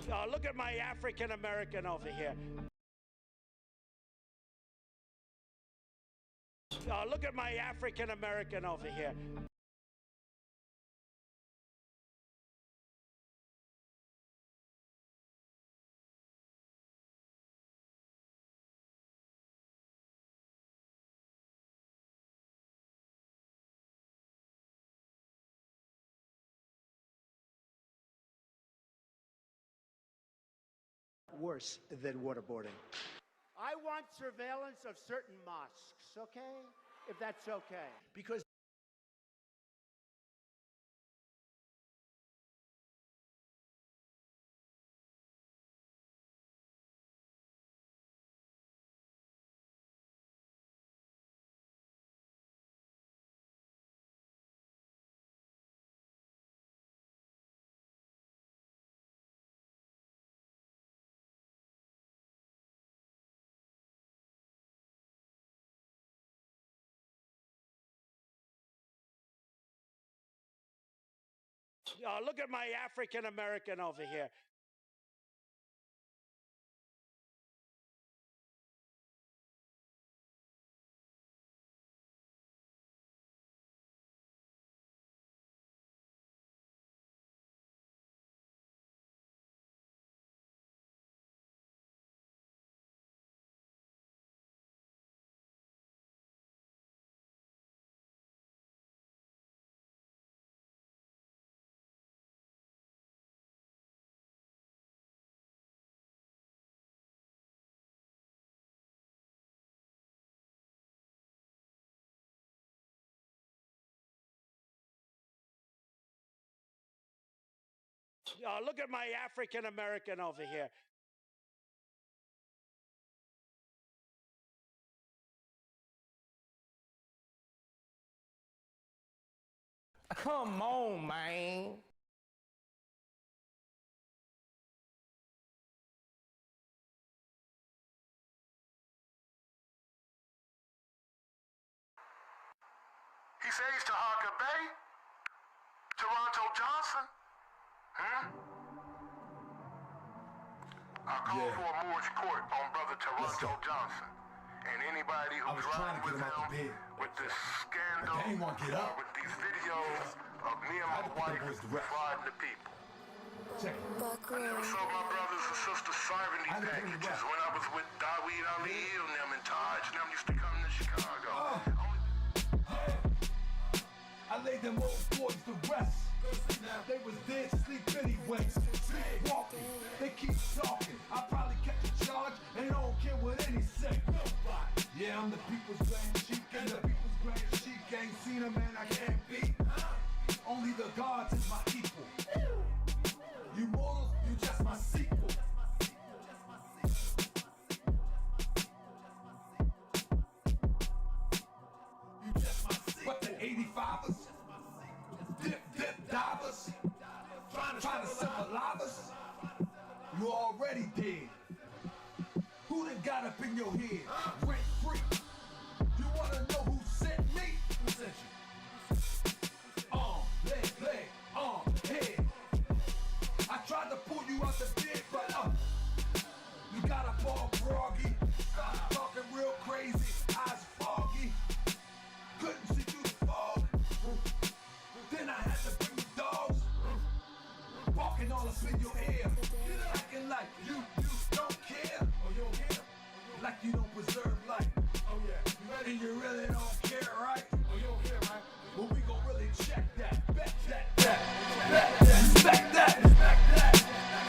Look at my African American over here. Look at my African American over here. Worse than waterboarding. I want surveillance of certain mosques, okay? If that's okay. Because Look at my African American over here. Look at my African American over here. Come on, man. He says Taharkabey, Toronto Johnson. I called for a Moorish court on brother Toronto Johnson. And anybody who's riding with him with this scandal, with these videos of me and my wife frauding the people. I never saw my brothers and sisters serving these packages when I was with Dawid Ali and them and Taj and them used to come to Chicago. I laid them old boys to rest. They was dead asleep anyway. Sleepwalking, they keep talking. I probably catch a charge and don't care what any say. Yeah, I'm the people's grand sheik, and the people's grand sheik ain't seen a man I can't beat. Only the gods is my equal. You mortals, you just my sequel. You just my sequel. But the 85ers, dip divers, trying to symbolize us. You already dead. Who done got up in your head? Rent free. You wanna know who sent me? Who sent you? Leg, head. I tried to pull you out the bed, but you got up all groggy. Started talking real crazy, eyes foggy. Couldn't see through the fog. Then I had to bring the dogs, barking all up in your ear, acting like you don't care. Oh, you don't care? Like you don't preserve life. Oh yeah. And you really don't care, right? Oh, you don't care, right? Well, we gon' really check that. Bet that. Respect that.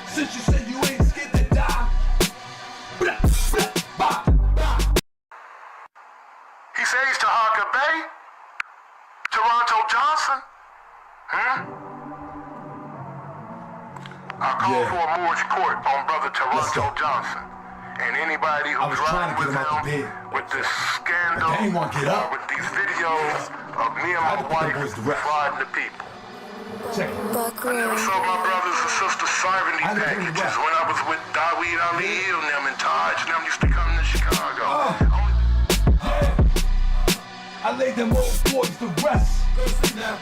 Since you said you ain't scared to die. He says Taharkabey, Toronto Johnson. I called for a Moorish court on brother Toronto Johnson. And anybody who's riding with him with this scandal, with these videos of me and my wife frauding the people. I never saw my brothers and sisters serving these packages when I was with Dawid Ali and them and Taj and them used to come to Chicago. I I laid them old boys to rest.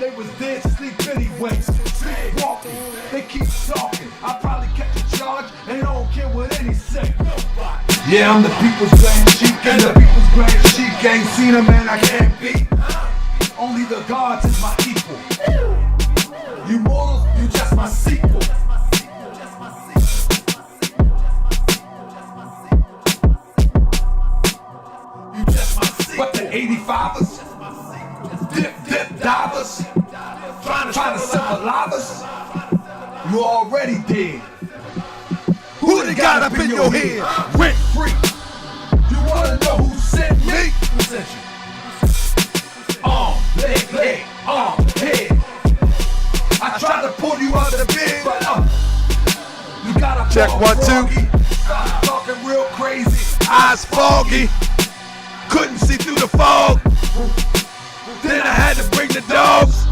They was dead to sleep anyway. Sleepwalking, they keep talking. I probably catch a charge and don't care what any say. Yeah, I'm the people's grand sheik, and the people's grand sheik ain't seen a man I can't beat. Only the gods is my equal. You mortals, you just my sequel. You just my sequel. What the 85ers? Dip divers? Trying to symbolize us? You already dead. Who they got up in your head? Rent free. You wanna know who sent me? Who sent you? Leg, head. I tried to pull you out of the bed, but you gotta check 1 2. Stop talking real crazy. Eyes foggy. Couldn't see through the fog. Then I had to bring the dogs.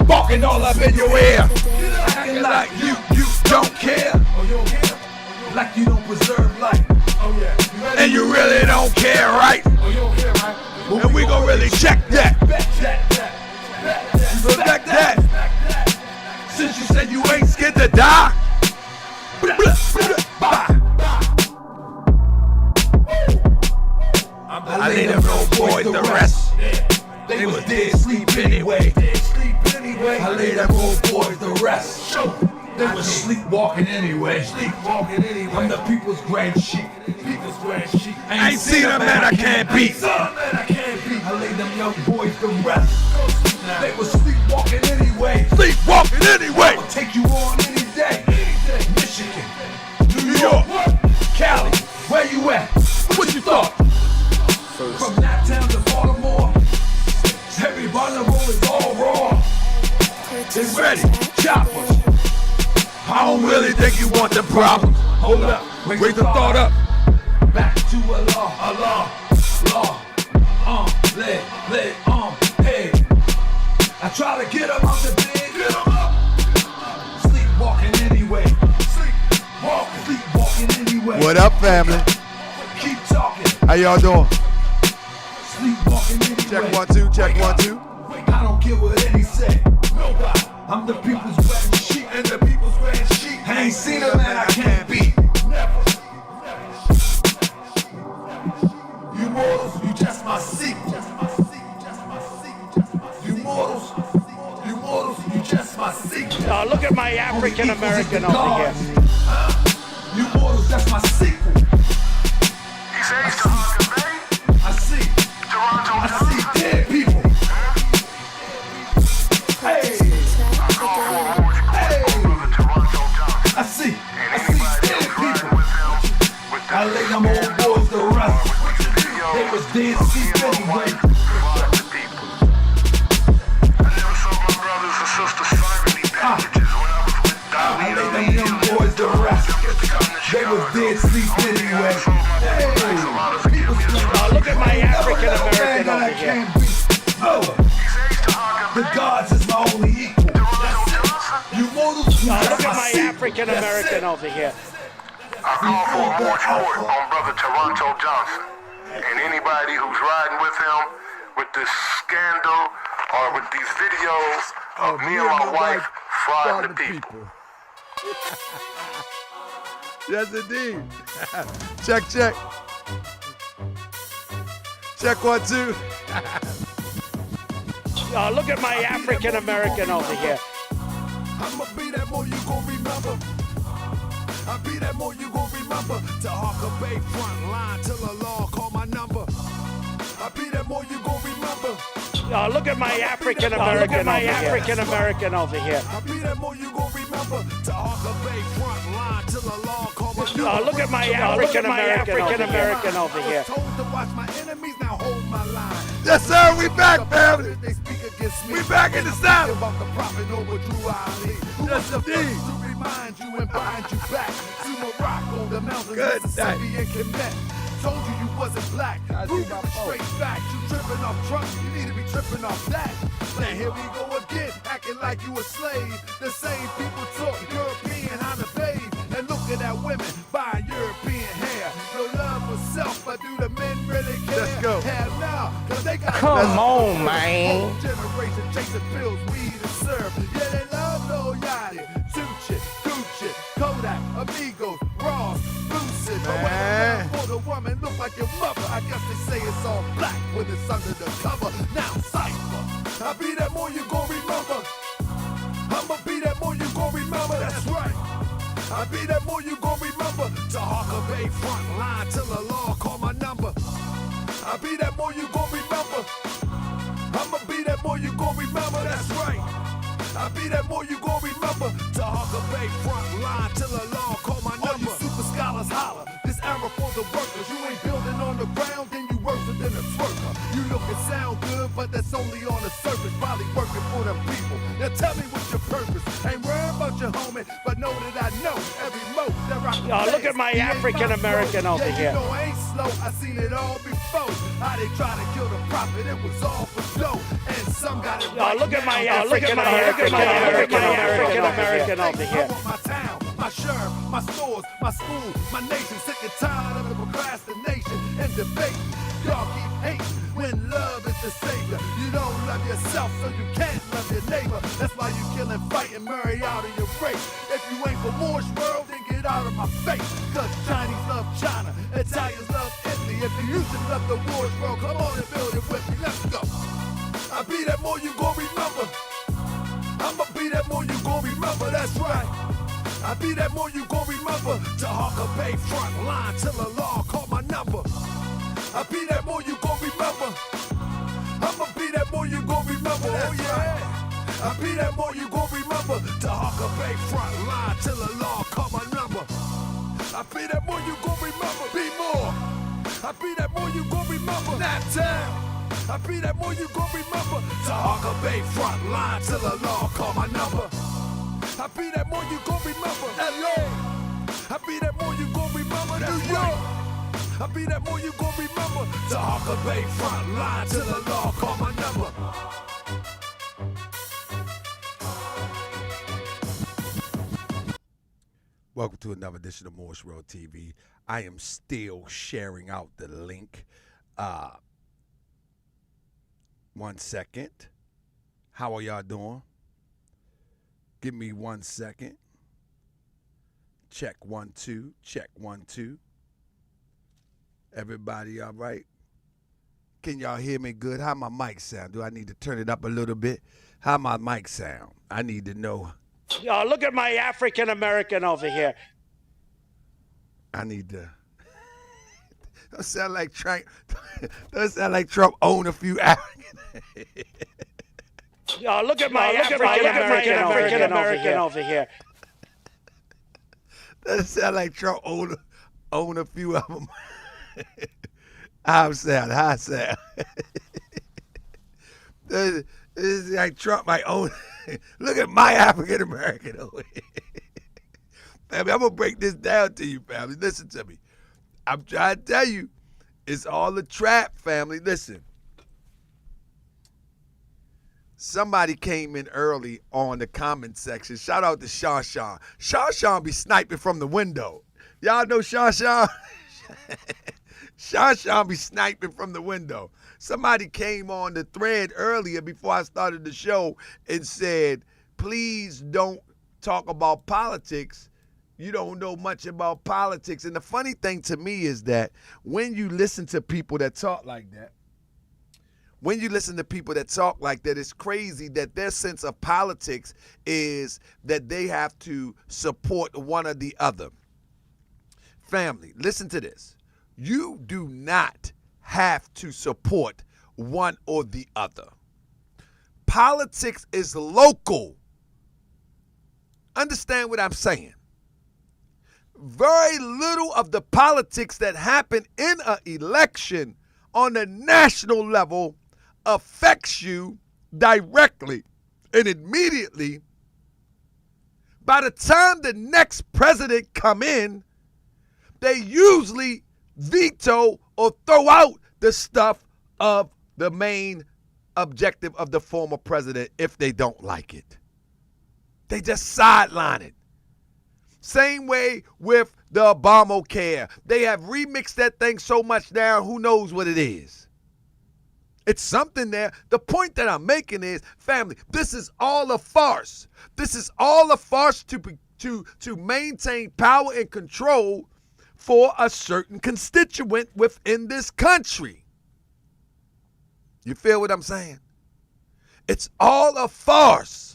Barking all up in your ear. Acting like you don't care. Like you don't preserve life. And you really don't care, right? And we gon' really check that. Respect that. Since you said you ain't scared to die. I laid them old boys to rest. They was dead sleep anyway. I laid them old boys to rest. They was sleepwalking anyway. I'm the people's grand sheik. I ain't seen a man I can't beat. I laid them young boys to rest. They was sleepwalking anyway. Sleepwalking anyway. I'll take you on any day. Michigan, New York, Cali, where you at? What you thought? From Naptown to Baltimore, everybody on the road is all raw. They ready, choppers. I don't really think you want the problem. Hold up, wake the thought up. Back to Allah, law, leg, head. I try to get him out the bed, get him up. Sleepwalking anyway, sleepwalking anyway. What up, family? Keep talking. How y'all doing? Sleepwalking anyway. Check 1 2, check 1 2. I don't care what any say. Nobody. I'm the people's grand sheik, and the people's grand sheik. I ain't seen a man I can't beat. Never. You mortals, you just my sequel. You mortals, you just my sequel. Look at my African American over here. You mortals, that's my sequel. He says Taharkabey. I see. Toronto I Johnson. see dead people. Hey. I see dead people. I lay them old boys to rest. They was dead sleep anyway. I never saw my brothers and sisters signing these packages when I was with Dolly. I lay them young boys to rest. They was dead sleep anyway. Hey, look at my African American over here. The gods is my only equal. You mortals, Look at my African American over here. I call for a march court on brother Toronto Johnson and anybody who's riding with him with this scandal or with these videos of me and my wife frying the people. Yes, indeed. Check. Check 1 2. Look at my African American over here. I'ma be that more you gon' remember. I'll be that more you gon' remember. Taharkabey front line till the law call my number. I'll be that more you gon' remember. Look at my African American over here. I'll be that more you gon' remember. Taharkabey front line till the law call my number. Look at my African American over here. Told to watch my enemies, now hold my line. Yes, sir. We back, family. They speak against me. We back in the South. About the prophet over Drew Ali. Yes, indeed. To remind you and bind you back to Morocco, the mountains Good Mississippi and Quebec. Told you wasn't black. Prove it with straight facts. You tripping off trucks, you need to be tripping off that. Now here we go again, acting like you a slave. The same people talk European how to bathe. And look at that women buying European hair. No love for self, but do the men really care? Let's go. Hell no, cause they got Come on, man. Whole generation chasing pills, weed, and syrup. Yeah, they love Lil Yachty, Tucci, Gucci, Kodak, Amigos, Ross, Lucid. But when the for the woman look like your mother, I guess they say it's all black when it's under the cover. Now cypher, I be that more you gon' remember. I'ma be that more you gon' remember. That's right. I be that more you gon' remember. Taharkabey front line till the law call my number. I be that more you gon' remember. I'ma be that more you gon' remember. That's right. I be that more you gon' remember. Taharkabey front line till the law call my number. All you super scholars holler. This era for the workers. You ain't building on the ground, then you worse than a twerker. You look and sound good, but that's only on the surface. Probably working for them people. Now tell me what's your purpose. Ain't worried about your homie, but know that I know every mo that rock. Look at my African American over here. You know I ain't slow. I seen it all before. How they try to kill the prophet, it was all for dough. And some got it right. Look at my African American over here. I want my town, my sheriff, my stores, my school, my nation. Sick and tired of the procrastination and debate. Y'all keep hating when love is the savior. You don't love yourself, so you can't love your neighbor. That's why you kill and fight and marry out of your race. If you ain't for Moorish world, then get out of my face. Cause Chinese love China, Italians love Italy. If you used to love the Moorish world, come on and build it with me. Let's go. I be that more you gon' remember. I'ma be that more you gon' remember. That's right. I be that more you gon' remember. Taharkabey front line till the law call my number. I be that more you gon' remember. I'ma be that more you gon' remember. Oh yeah. I be that more you gon' remember. Taharkabey front line till the law call my number. I be that more you gon' remember. Be more. I be that more you gon' remember. That time. I be that more you gon' remember. Taharkabey front line till the law call my number. I be that more you gon' remember. LA. I be that more you gon' remember. New York. I be that more you gon' remember. Taharkabey front line till the law call my number. Welcome to another edition of Moorish World TV. I am still sharing out the link. 1 second. How are y'all doing? Give me 1 second. Check 1 2. Check 1 2. Everybody all right? Can y'all hear me good? How my mic sound? Do I need to turn it up a little bit? How my mic sound? I need to know. Look at my African American over here. I need to. Don't sound like Trump. Don't sound like Trump own a few African. Look at my African American over here. Doesn't sound like Trump own a few of them. How sound? This is like Trump might own. Look at my African American over here. Family, I'm gonna break this down to you, family. Listen to me. I'm trying to tell you, it's all a trap, family. Listen. Somebody came in early on the comment section. Shout out to Sean. Sean be sniping from the window. Y'all know Sean? Sean be sniping from the window. Somebody came on the thread earlier before I started the show and said, please don't talk about politics. You don't know much about politics. And the funny thing to me is that when you listen to people that talk like that, it's crazy that their sense of politics is that they have to support one or the other. Family, listen to this. You do not have to support one or the other. Politics is local. Understand what I'm saying? Very little of the politics that happen in an election on the national level affects you directly and immediately. By the time the next president come in, they usually veto or throw out the stuff of the main objective of the former president if they don't like it. They just sideline it. Same way with the Obamacare. They have remixed that thing so much now, who knows what it is. It's something there. The point that I'm making is, family, this is all a farce. This is all a farce to maintain power and control for a certain constituent within this country. You feel what I'm saying? It's all a farce.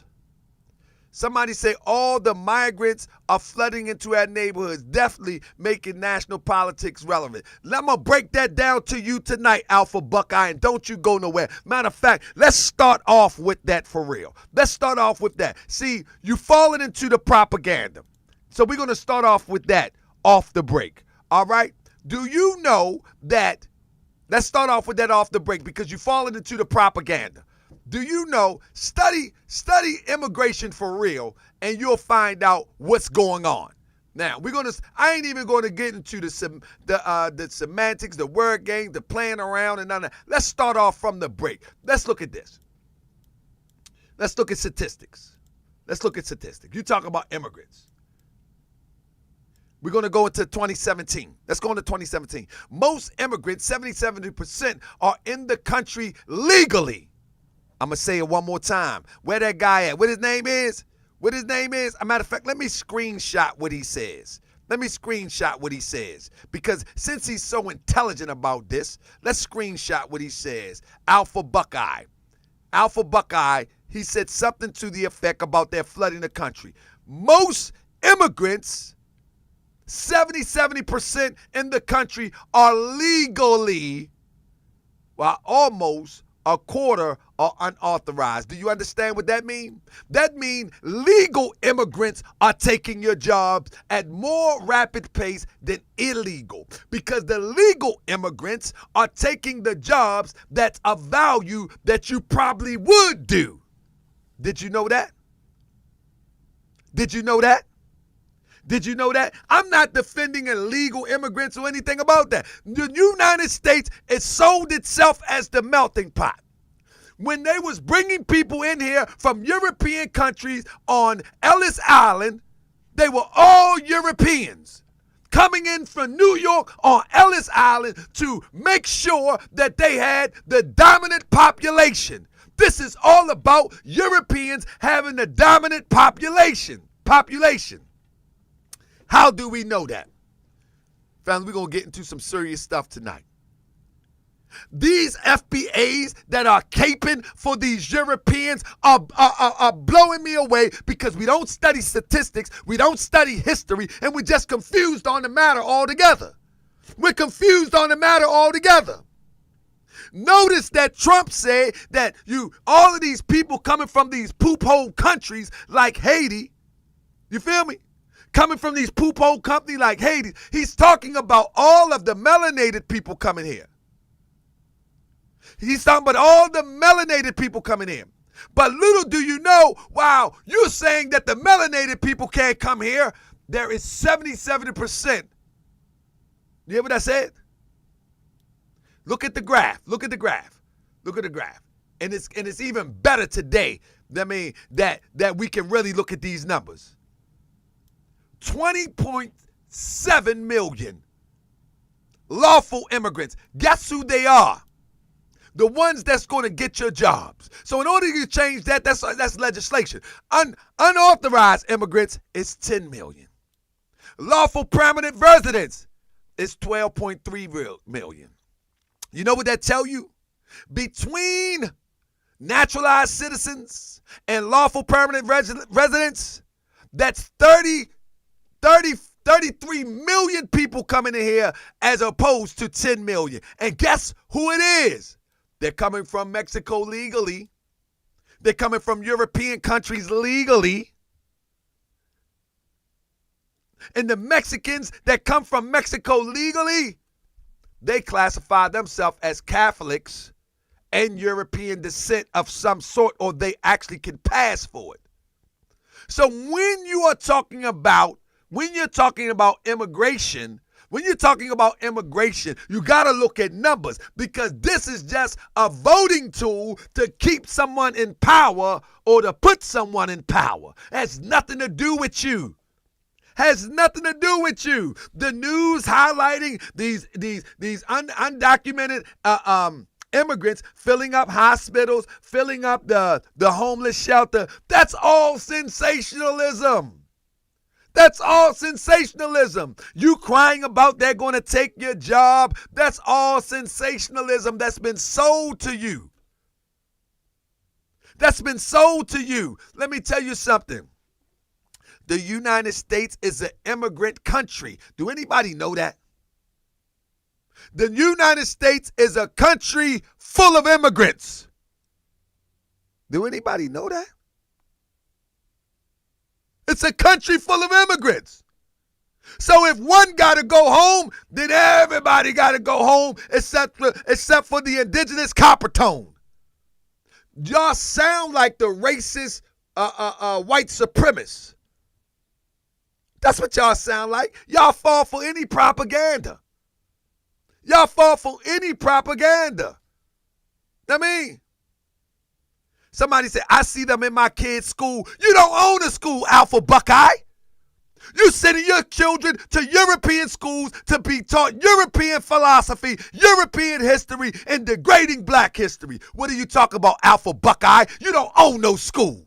Somebody say all the migrants are flooding into our neighborhoods, definitely making national politics relevant. I'm going to break that down to you tonight, Alpha Buckeye, and don't you go nowhere. Matter of fact, let's start off with that for real. Let's start off with that. See, you've fallen into the propaganda. So we're going to start off with that off the break. All right? Do you know that, let's start off with that off the break because you've fallen into the propaganda. Do you know, study immigration for real, and you'll find out what's going on. Now, I ain't even going to get into the semantics, the word game, the playing around, and none of that. Let's start off from the break. Let's look at this. Let's look at statistics. You talk about immigrants. We're going to go into 2017. Let's go into 2017. Most immigrants, 70% are in the country legally. I'm going to say it one more time. Where that guy at? What his name is? As a matter of fact, let me screenshot what he says. Because since he's so intelligent about this, let's screenshot what he says. Alpha Buckeye, he said something to the effect about their flooding the country. Most immigrants, 70% in the country are legally, while almost a quarter are unauthorized. Do you understand what that means? That means legal immigrants are taking your jobs at more rapid pace than illegal, because the legal immigrants are taking the jobs that's of value that you probably would do. Did you know that? I'm not defending illegal immigrants or anything about that. The United States, it sold itself as the melting pot. When they was bringing people in here from European countries on Ellis Island, they were all Europeans coming in from New York on Ellis Island to make sure that they had the dominant population. This is all about Europeans having the dominant population. How do we know that? Family, we're going to get into some serious stuff tonight. These FBAs that are caping for these Europeans are blowing me away, because we don't study statistics, we don't study history, and we're just confused on the matter altogether. Notice that Trump said that all of these people coming from these poop hole countries like Haiti, you feel me? Coming from these poop hole countries like Haiti, he's talking about all of the melanated people coming here. He's talking about all the melanated people coming in. But little do you know, wow, you're saying that the melanated people can't come here. There is 70%. You hear what I said? Look at the graph. And it's even better today. I mean, that we can really look at these numbers. 20.7 million lawful immigrants. Guess who they are? The ones that's going to get your jobs. So in order to change that, that's legislation. Unauthorized immigrants is 10 million. Lawful permanent residents is 12.3 million. You know what that tell you? Between naturalized citizens and lawful permanent residents, that's 33 million people coming in here as opposed to 10 million. And guess who it is? They're coming from Mexico legally. They're coming from European countries legally. And the Mexicans that come from Mexico legally, they classify themselves as Catholics and European descent of some sort, or they actually can pass for it. So when you're talking about immigration, you got to look at numbers, because this is just a voting tool to keep someone in power or to put someone in power. It has nothing to do with you. The news highlighting these undocumented immigrants filling up hospitals, filling up the homeless shelter. That's all sensationalism. That's all sensationalism. You crying about they're going to take your job. That's all sensationalism that's been sold to you. That's been sold to you. Let me tell you something. The United States is an immigrant country. Do anybody know that? The United States is a country full of immigrants. Do anybody know that? It's a country full of immigrants. So if one got to go home, then everybody got to go home except for the indigenous copper tone. Y'all sound like the racist white supremacists. That's what y'all sound like. Y'all fall for any propaganda. Y'all fall for any propaganda. I mean, somebody said, I see them in my kids' school. You don't own a school, Alpha Buckeye. You sending your children to European schools to be taught European philosophy, European history, and degrading black history. What are you talking about, Alpha Buckeye? You don't own no school.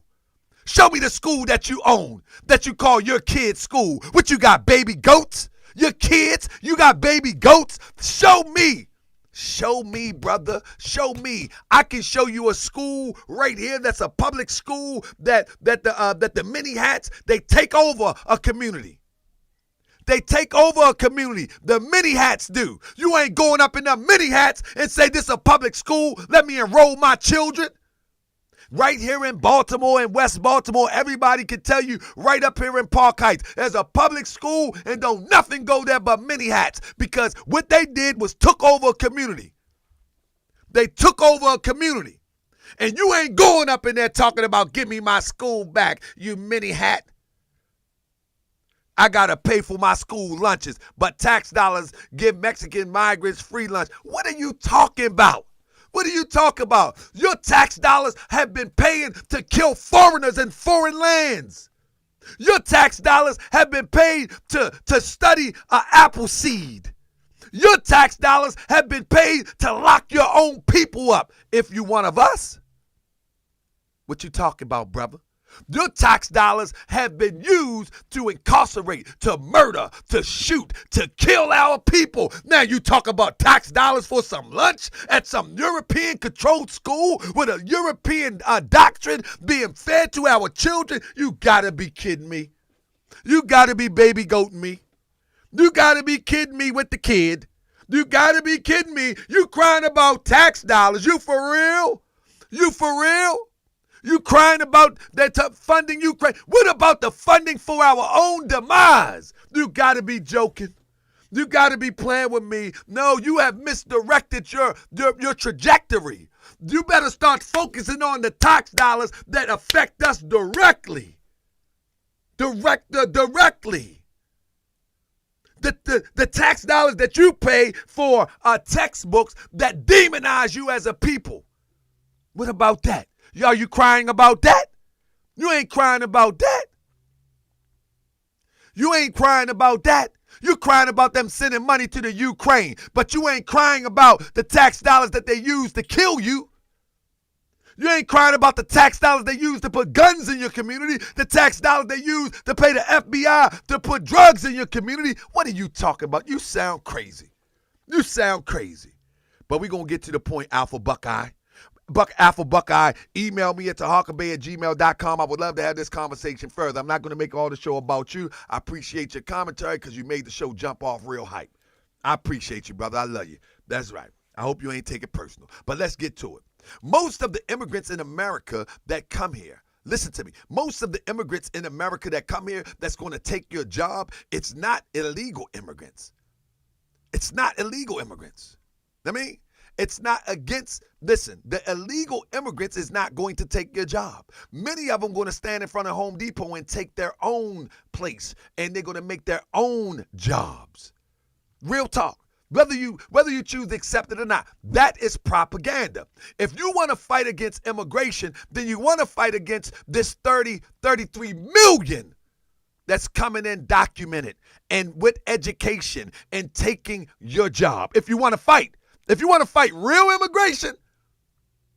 Show me the school that you own, that you call your kid's school. What, you got baby goats? Your kids, you got baby goats? Show me. Show me, brother. Show me. I can show you a school right here that's a public school that the mini hats, they take over a community. They take over a community. The mini hats do. You ain't going up in the mini hats and say this is a public school. Let me enroll my children. Right here in Baltimore and West Baltimore, everybody can tell you right up here in Park Heights, there's a public school and don't nothing go there but mini hats, because what they did was took over a community. They took over a community. And you ain't going up in there talking about give me my school back, you mini hat. I got to pay for my school lunches, but tax dollars give Mexican migrants free lunch. What are you talking about? What are you talking about? Your tax dollars have been paying to kill foreigners in foreign lands. Your tax dollars have been paid to study an apple seed. Your tax dollars have been paid to lock your own people up. If you one of us, what you talking about, brother? Your tax dollars have been used to incarcerate, to murder, to shoot, to kill our people. Now you talk about tax dollars for some lunch at some European-controlled school with a European doctrine being fed to our children? You gotta be kidding me. You gotta be baby goating me. You gotta be kidding me with the kid. You gotta be kidding me. You crying about tax dollars. You for real? You for real? You crying about that funding Ukraine. What about the funding for our own demise? You got to be joking. You got to be playing with me. No, you have misdirected your trajectory. You better start focusing on the tax dollars that affect us directly. Directly. The tax dollars that you pay for textbooks that demonize you as a people. What about that? Are you crying about that? You ain't crying about that. You ain't crying about that. You crying about them sending money to the Ukraine, but you ain't crying about the tax dollars that they use to kill you. You ain't crying about the tax dollars they use to put guns in your community, the tax dollars they use to pay the FBI to put drugs in your community. What are you talking about? You sound crazy. You sound crazy. But we're going to get to the point, Alpha Buckeye. Alpha Buckeye, email me at Taharkabey@gmail.com. I would love to have this conversation further. I'm not going to make all the show about you. I appreciate your commentary because you made the show jump off real hype. I appreciate you, brother. I love you. That's right. I hope you ain't take it personal. But let's get to it. Most of the immigrants in America that come here, listen to me, most of the immigrants in America that come here that's going to take your job, it's not illegal immigrants. It's not illegal immigrants. I mean, it's not against, listen, the illegal immigrants is not going to take your job. Many of them going to stand in front of Home Depot and take their own place, and they're going to make their own jobs. Real talk. Whether you choose to accept it or not, that is propaganda. If you want to fight against immigration, then you want to fight against this 33 million that's coming in documented and with education and taking your job. If you want to fight, If you want to fight real immigration,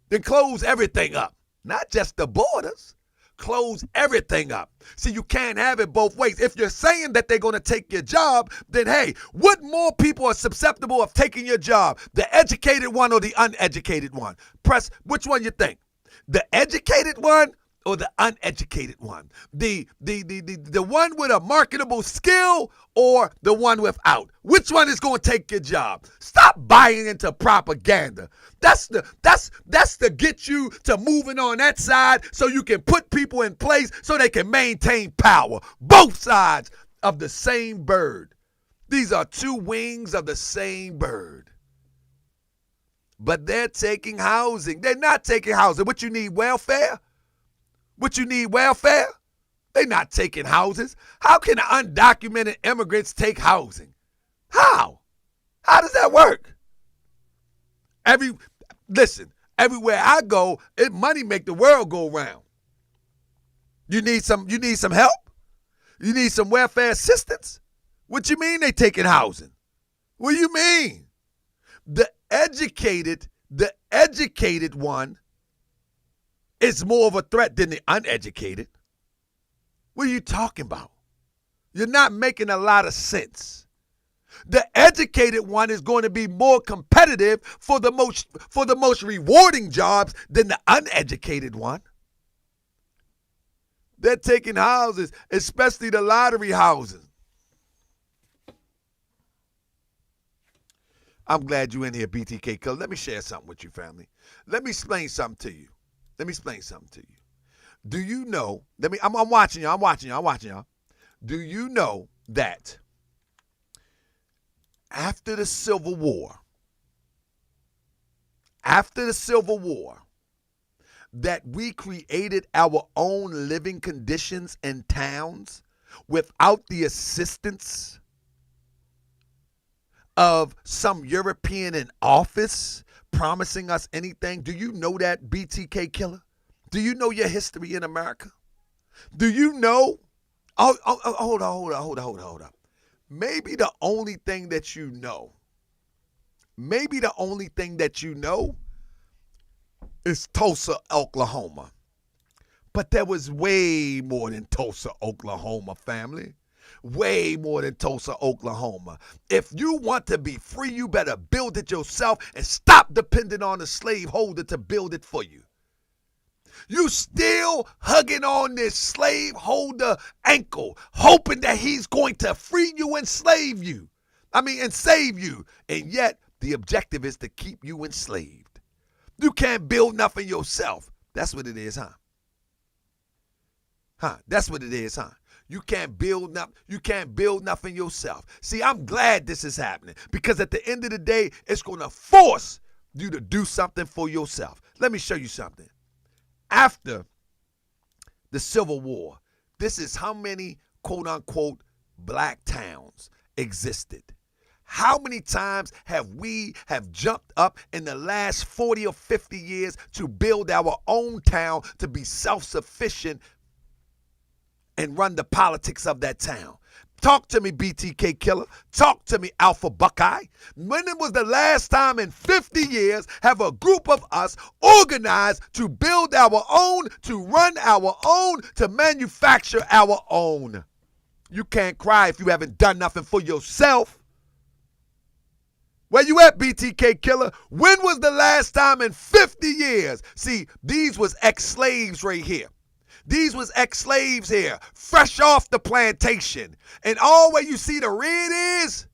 then close everything up. Not just the borders. Close everything up. See, you can't have it both ways. If you're saying that they're going to take your job, then hey, what more people are susceptible of taking your job? The educated one or the uneducated one? Press, which one you think? The educated one or the uneducated one? The one with a marketable skill or the one without? Which one is going to take your job? Stop buying into propaganda. That's the get you to moving on that side so you can put people in place so they can maintain power. Both sides of the same bird. These are two wings of the same bird. But they're taking housing. They're not taking housing. What you need, welfare? What you need, welfare? They're not taking houses. How can undocumented immigrants take housing? How? How does that work? Listen, everywhere I go, money make the world go round. You need some help? You need some welfare assistance? What you mean they taking housing? What do you mean? The educated one is more of a threat than the uneducated. What are you talking about? You're not making a lot of sense. The educated one is going to be more competitive for the most rewarding jobs than the uneducated one. They're taking houses, especially the lottery houses. I'm glad you're in here, BTK Killer. Let me share something with you, family. Let me explain something to you. Do you know, I'm watching y'all. Do you know that after the Civil War, that we created our own living conditions in towns without the assistance of some European in office promising us anything? Do you know that, BTK Killer? Do you know your history in America? Do you know? Hold on. Maybe the only thing that you know is Tulsa, Oklahoma. But there was way more than Tulsa, Oklahoma, family. Way more than Tulsa, Oklahoma. If you want to be free, you better build it yourself and stop depending on the slaveholder to build it for you. You still hugging on this slaveholder ankle, hoping that he's going to free you and save you. And yet the objective is to keep you enslaved. You can't build nothing yourself. That's what it is, huh? That's what it is, huh? You can't build nothing yourself. See, I'm glad this is happening because at the end of the day, it's going to force you to do something for yourself. Let me show you something. After the Civil War, this is how many quote-unquote black towns existed. How many times have we jumped up in the last 40 or 50 years to build our own town to be self-sufficient and run the politics of that town? Talk to me, BTK Killer. Talk to me, Alpha Buckeye. When it was the last time in 50 years have a group of us organized to build our own, to run our own, to manufacture our own? You can't cry if you haven't done nothing for yourself. Where you at, BTK Killer? When was the last time in 50 years? See, these was ex-slaves right here. These was ex-slaves here, fresh off the plantation. And all where you see the red is,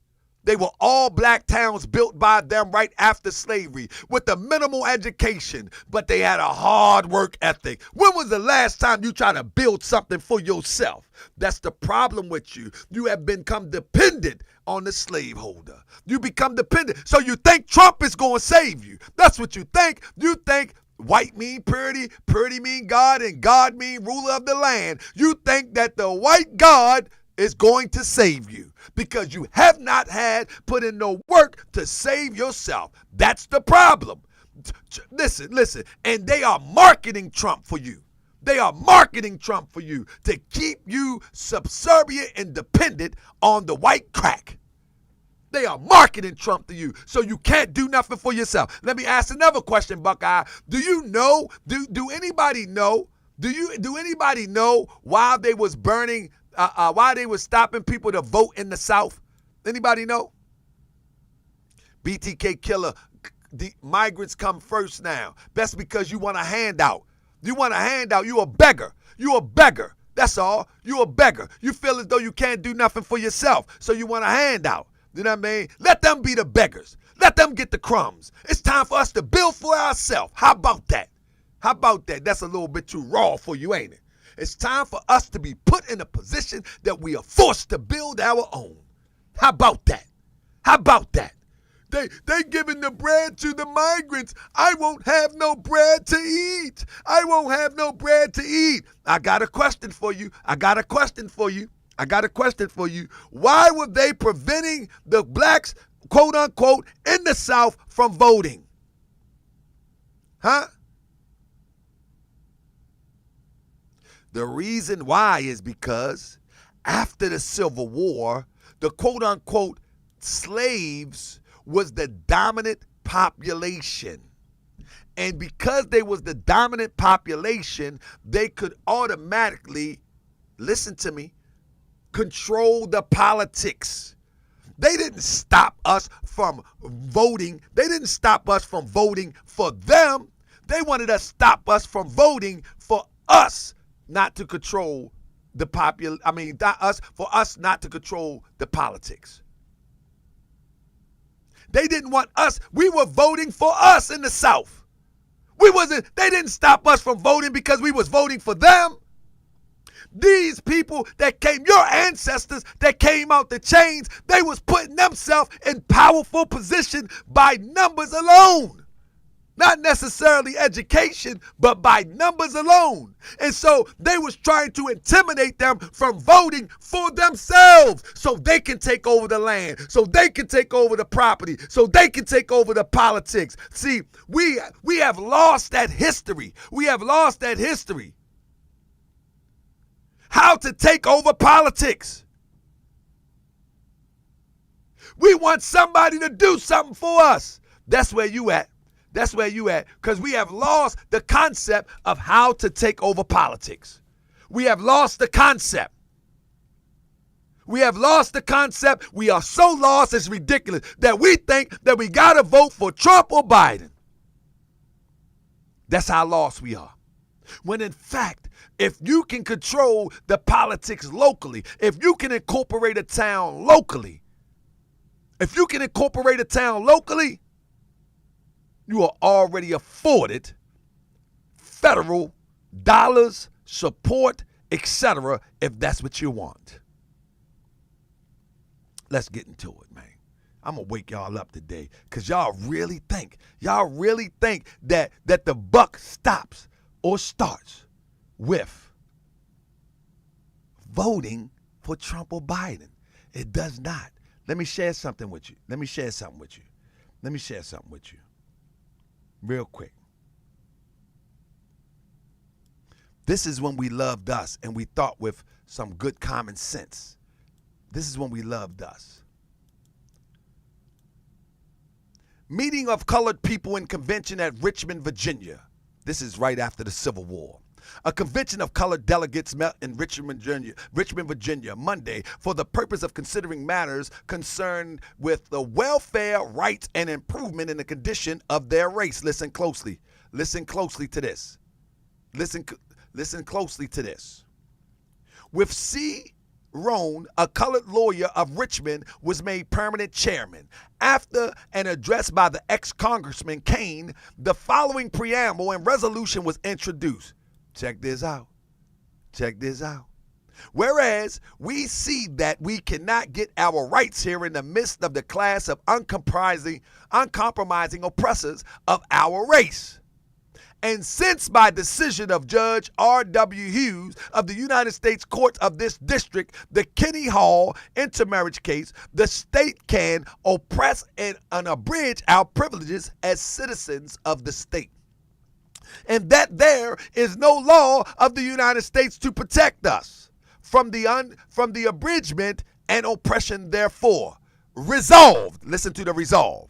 they were all black towns built by them right after slavery with a minimal education, but they had a hard work ethic. When was the last time you tried to build something for yourself? That's the problem with you. You have become dependent on the slaveholder. You become dependent. So you think Trump is going to save you. That's what you think. You think white mean purity, purity mean God, and God mean ruler of the land. You think that the white God is going to save you because you have not had put in no work to save yourself. That's the problem. Listen. And they are marketing Trump for you. They are marketing Trump for you to keep you subservient and dependent on the white crack. They are marketing Trump to you, so you can't do nothing for yourself. Let me ask another question, Buckeye. Do you know, do anybody know, do anybody know why they was burning, why they was stopping people to vote in the South? Anybody know? BTK killer, the migrants come first now. That's because you want a handout. You want a handout, you a beggar. You a beggar. That's all. You a beggar. You feel as though you can't do nothing for yourself, so you want a handout. You know what I mean? Let them be the beggars. Let them get the crumbs. It's time for us to build for ourselves. How about that? How about that? That's a little bit too raw for you, ain't it? It's time for us to be put in a position that we are forced to build our own. How about that? How about that? They giving the bread to the migrants. I won't have no bread to eat. I won't have no bread to eat. I got a question for you. I got a question for you. Why were they preventing the blacks, quote unquote, in the South from voting? Huh? The reason why is because after the Civil War, the quote unquote slaves was the dominant population. And because they was the dominant population, they could automatically, listen to me, control the politics. They didn't stop us from voting. They didn't stop us from voting for them. They wanted to stop us from voting for us not to control the for us not to control the politics. They didn't want us. We were voting for us in the South. They didn't stop us from voting because we was voting for them. These people that came, your ancestors that came out the chains, they was putting themselves in powerful position by numbers alone. Not necessarily education, but by numbers alone. And so they was trying to intimidate them from voting for themselves so they can take over the land, so they can take over the property, so they can take over the politics. See, we have lost that history. We have lost that history. How to take over politics. We want somebody to do something for us. That's where you at. That's where you at, because we have lost the concept of how to take over politics. We have lost the concept. We have lost the concept. We are so lost, it's ridiculous, that we think that we got to vote for Trump or Biden. That's how lost we are. When in fact, if you can control the politics locally, if you can incorporate a town locally, you are already afforded federal dollars, support, etc., if that's what you want. Let's get into it, man. I'm going to wake y'all up today because y'all really think that the buck stops or starts with voting for Trump or Biden. It does not. Let me share something with you. Real quick. This is when we loved us and we thought with some good common sense. This is when we loved us. Meeting of colored people in convention at Richmond, Virginia. This is right after the Civil War. A convention of colored delegates met in Richmond, Virginia, Monday for the purpose of considering matters concerned with the welfare, rights, and improvement in the condition of their race. Listen closely. Listen closely to this. Listen closely to this. With C. Roan, a colored lawyer of Richmond, was made permanent chairman. After an address by the ex-Congressman Kane, the following preamble and resolution was introduced. Check this out. Whereas we see that we cannot get our rights here in the midst of the class of uncompromising oppressors of our race. And since by decision of Judge R.W. Hughes of the United States Court of this district, the Kinney Hall intermarriage case, the state can oppress and unabridge our privileges as citizens of the state. And that there is no law of the United States to protect us from the abridgment and oppression therefore. resolved, listen to the resolve,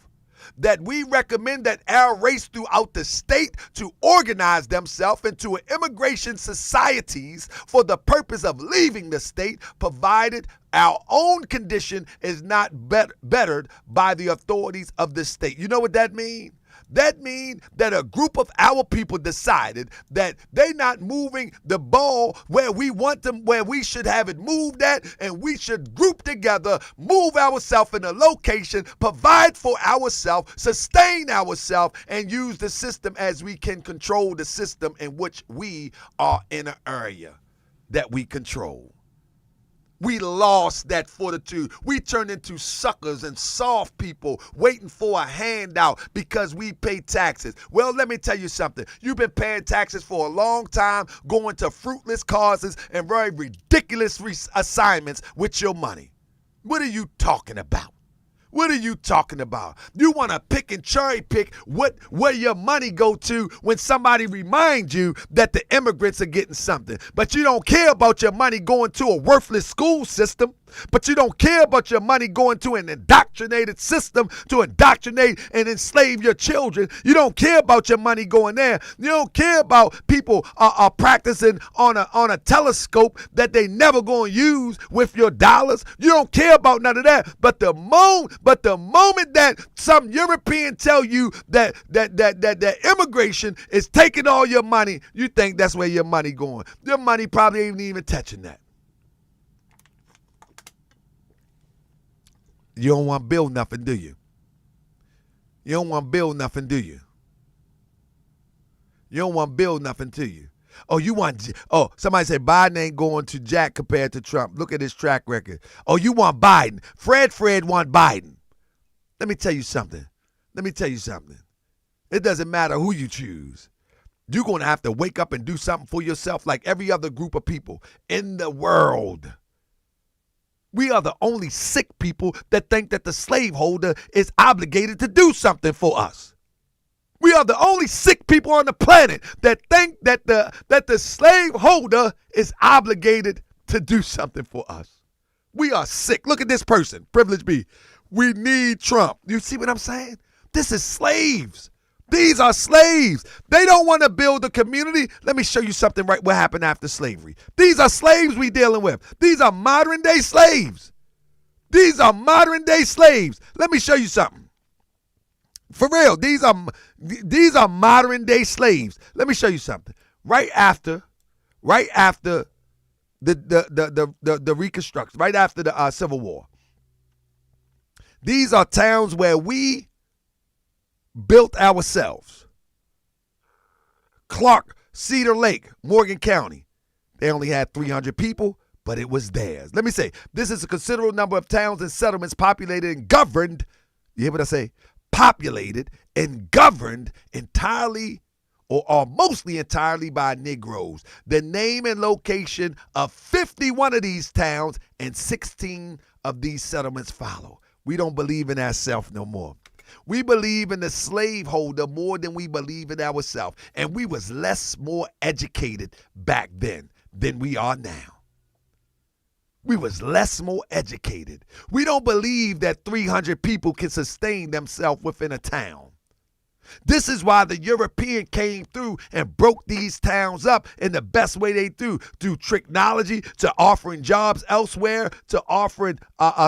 that we recommend that our race throughout the state to organize themselves into immigration societies for the purpose of leaving the state, provided our own condition is not bettered by the authorities of the state. You know what that means? That means that a group of our people decided that they not moving the ball where we want them, where we should have it moved at, and we should group together, move ourselves in a location, provide for ourselves, sustain ourselves, and use the system as we can control the system in which we are in an area that we control. We lost that fortitude. We turned into suckers and soft people waiting for a handout because we pay taxes. Well, let me tell you something. You've been paying taxes for a long time, going to fruitless causes and very ridiculous assignments with your money. What are you talking about? What are you talking about? You want to pick and cherry pick where your money go to when somebody reminds you that the immigrants are getting something. But you don't care about your money going to a worthless school system. But you don't care about your money going to an indoctrinated system to indoctrinate and enslave your children. You don't care about your money going there. You don't care about people practicing on a telescope that they never going to use with your dollars. You don't care about none of that. But the moment that some European tell you that immigration is taking all your money, you think that's where your money going. Your money probably ain't even touching that. You don't want to build nothing, do you? You don't want to build nothing, do you? You don't want to build nothing, do you? Somebody said Biden ain't going to jack compared to Trump. Look at his track record. Oh, you want Biden. Fred want Biden. Let me tell you something. It doesn't matter who you choose. You're going to have to wake up and do something for yourself like every other group of people in the world. We are the only sick people that think that the slaveholder is obligated to do something for us. We are the only sick people on the planet that think that the slaveholder is obligated to do something for us. We are sick. Look at this person, Privilege B. We need Trump. You see what I'm saying? This is slaves. These are slaves. They don't want to build a community. Let me show you something right what happened after slavery. These are slaves we dealing with. These are modern day slaves. Let me show you something. For real, these are modern day slaves. Let me show you something. Right after the Reconstruction, right after the Civil War. These are towns where we built ourselves. Clark, Cedar Lake, Morgan County. They only had 300 people, but it was theirs. Let me say, this is a considerable number of towns and settlements populated and governed, you hear what I say? Populated and governed entirely or mostly entirely by Negroes. The name and location of 51 of these towns and 16 of these settlements follow. We don't believe in ourselves no more. We believe in the slaveholder more than we believe in ourselves. And we was more educated back then than we are now. We was more educated. We don't believe that 300 people can sustain themselves within a town. This is why the European came through and broke these towns up in the best way they do, through technology, to offering jobs elsewhere, to offering,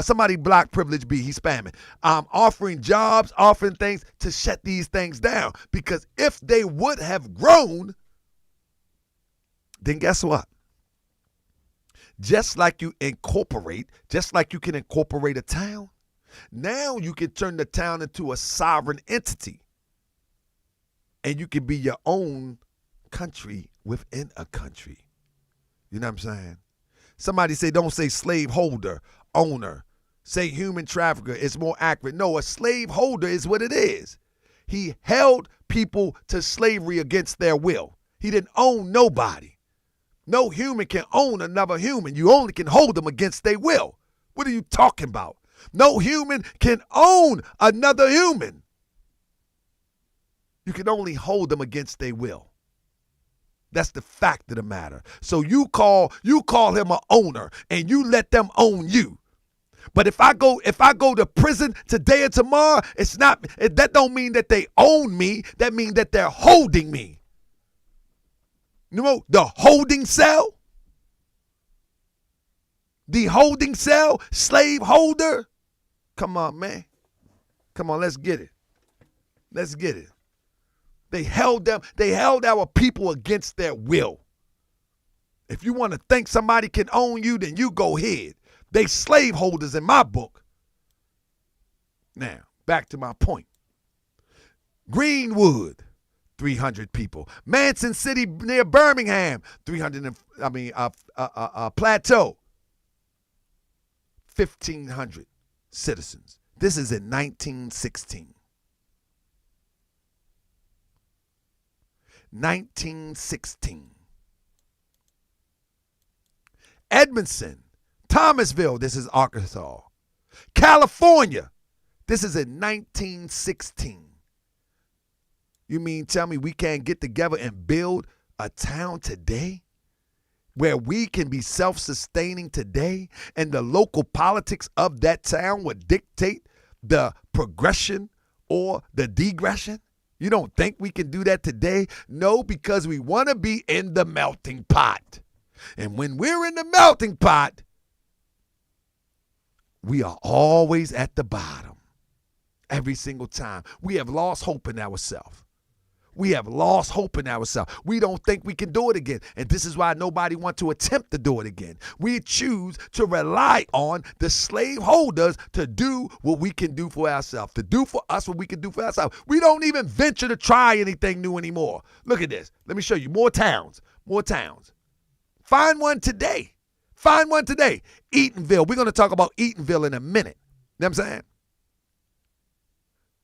somebody block Privilege B, he's spamming, offering jobs, offering things to shut these things down. Because if they would have grown, then guess what? Just like you can incorporate a town, now you can turn the town into a sovereign entity. And you can be your own country within a country. You know what I'm saying? Somebody say, don't say slaveholder, owner. Say human trafficker. It's more accurate. No, a slaveholder is what it is. He held people to slavery against their will. He didn't own nobody. No human can own another human. You only can hold them against their will. What are you talking about? No human can own another human. You can only hold them against their will. That's the fact of the matter. So you call him an owner and you let them own you. But if I go to prison today or tomorrow, that don't mean that they own me. That means that they're holding me. You know, the holding cell? The holding cell, slave holder. Come on, man. Come on, let's get it. Let's get it. They held our people against their will. If you want to think somebody can own you, then you go ahead. They slave holders in my book. Now, back to my point. Greenwood, 300 people. Manson City near Birmingham, Plateau, 1,500 citizens. This is in 1916. 1916. Edmondson, Thomasville, this is Arkansas. California, this is in 1916. You mean tell me we can't get together and build a town today where we can be self-sustaining today and the local politics of that town would dictate the progression or the degression? You don't think we can do that today? No, because we want to be in the melting pot. And when we're in the melting pot, we are always at the bottom. Every single time. We have lost hope in ourselves. We have lost hope in ourselves. We don't think we can do it again. And this is why nobody wants to attempt to do it again. We choose to rely on the slave holders to do what we can do for ourselves, to do for us what we can do for ourselves. We don't even venture to try anything new anymore. Look at this. Let me show you more towns. More towns. Find one today. Find one today. Eatonville. We're going to talk about Eatonville in a minute. You know what I'm saying?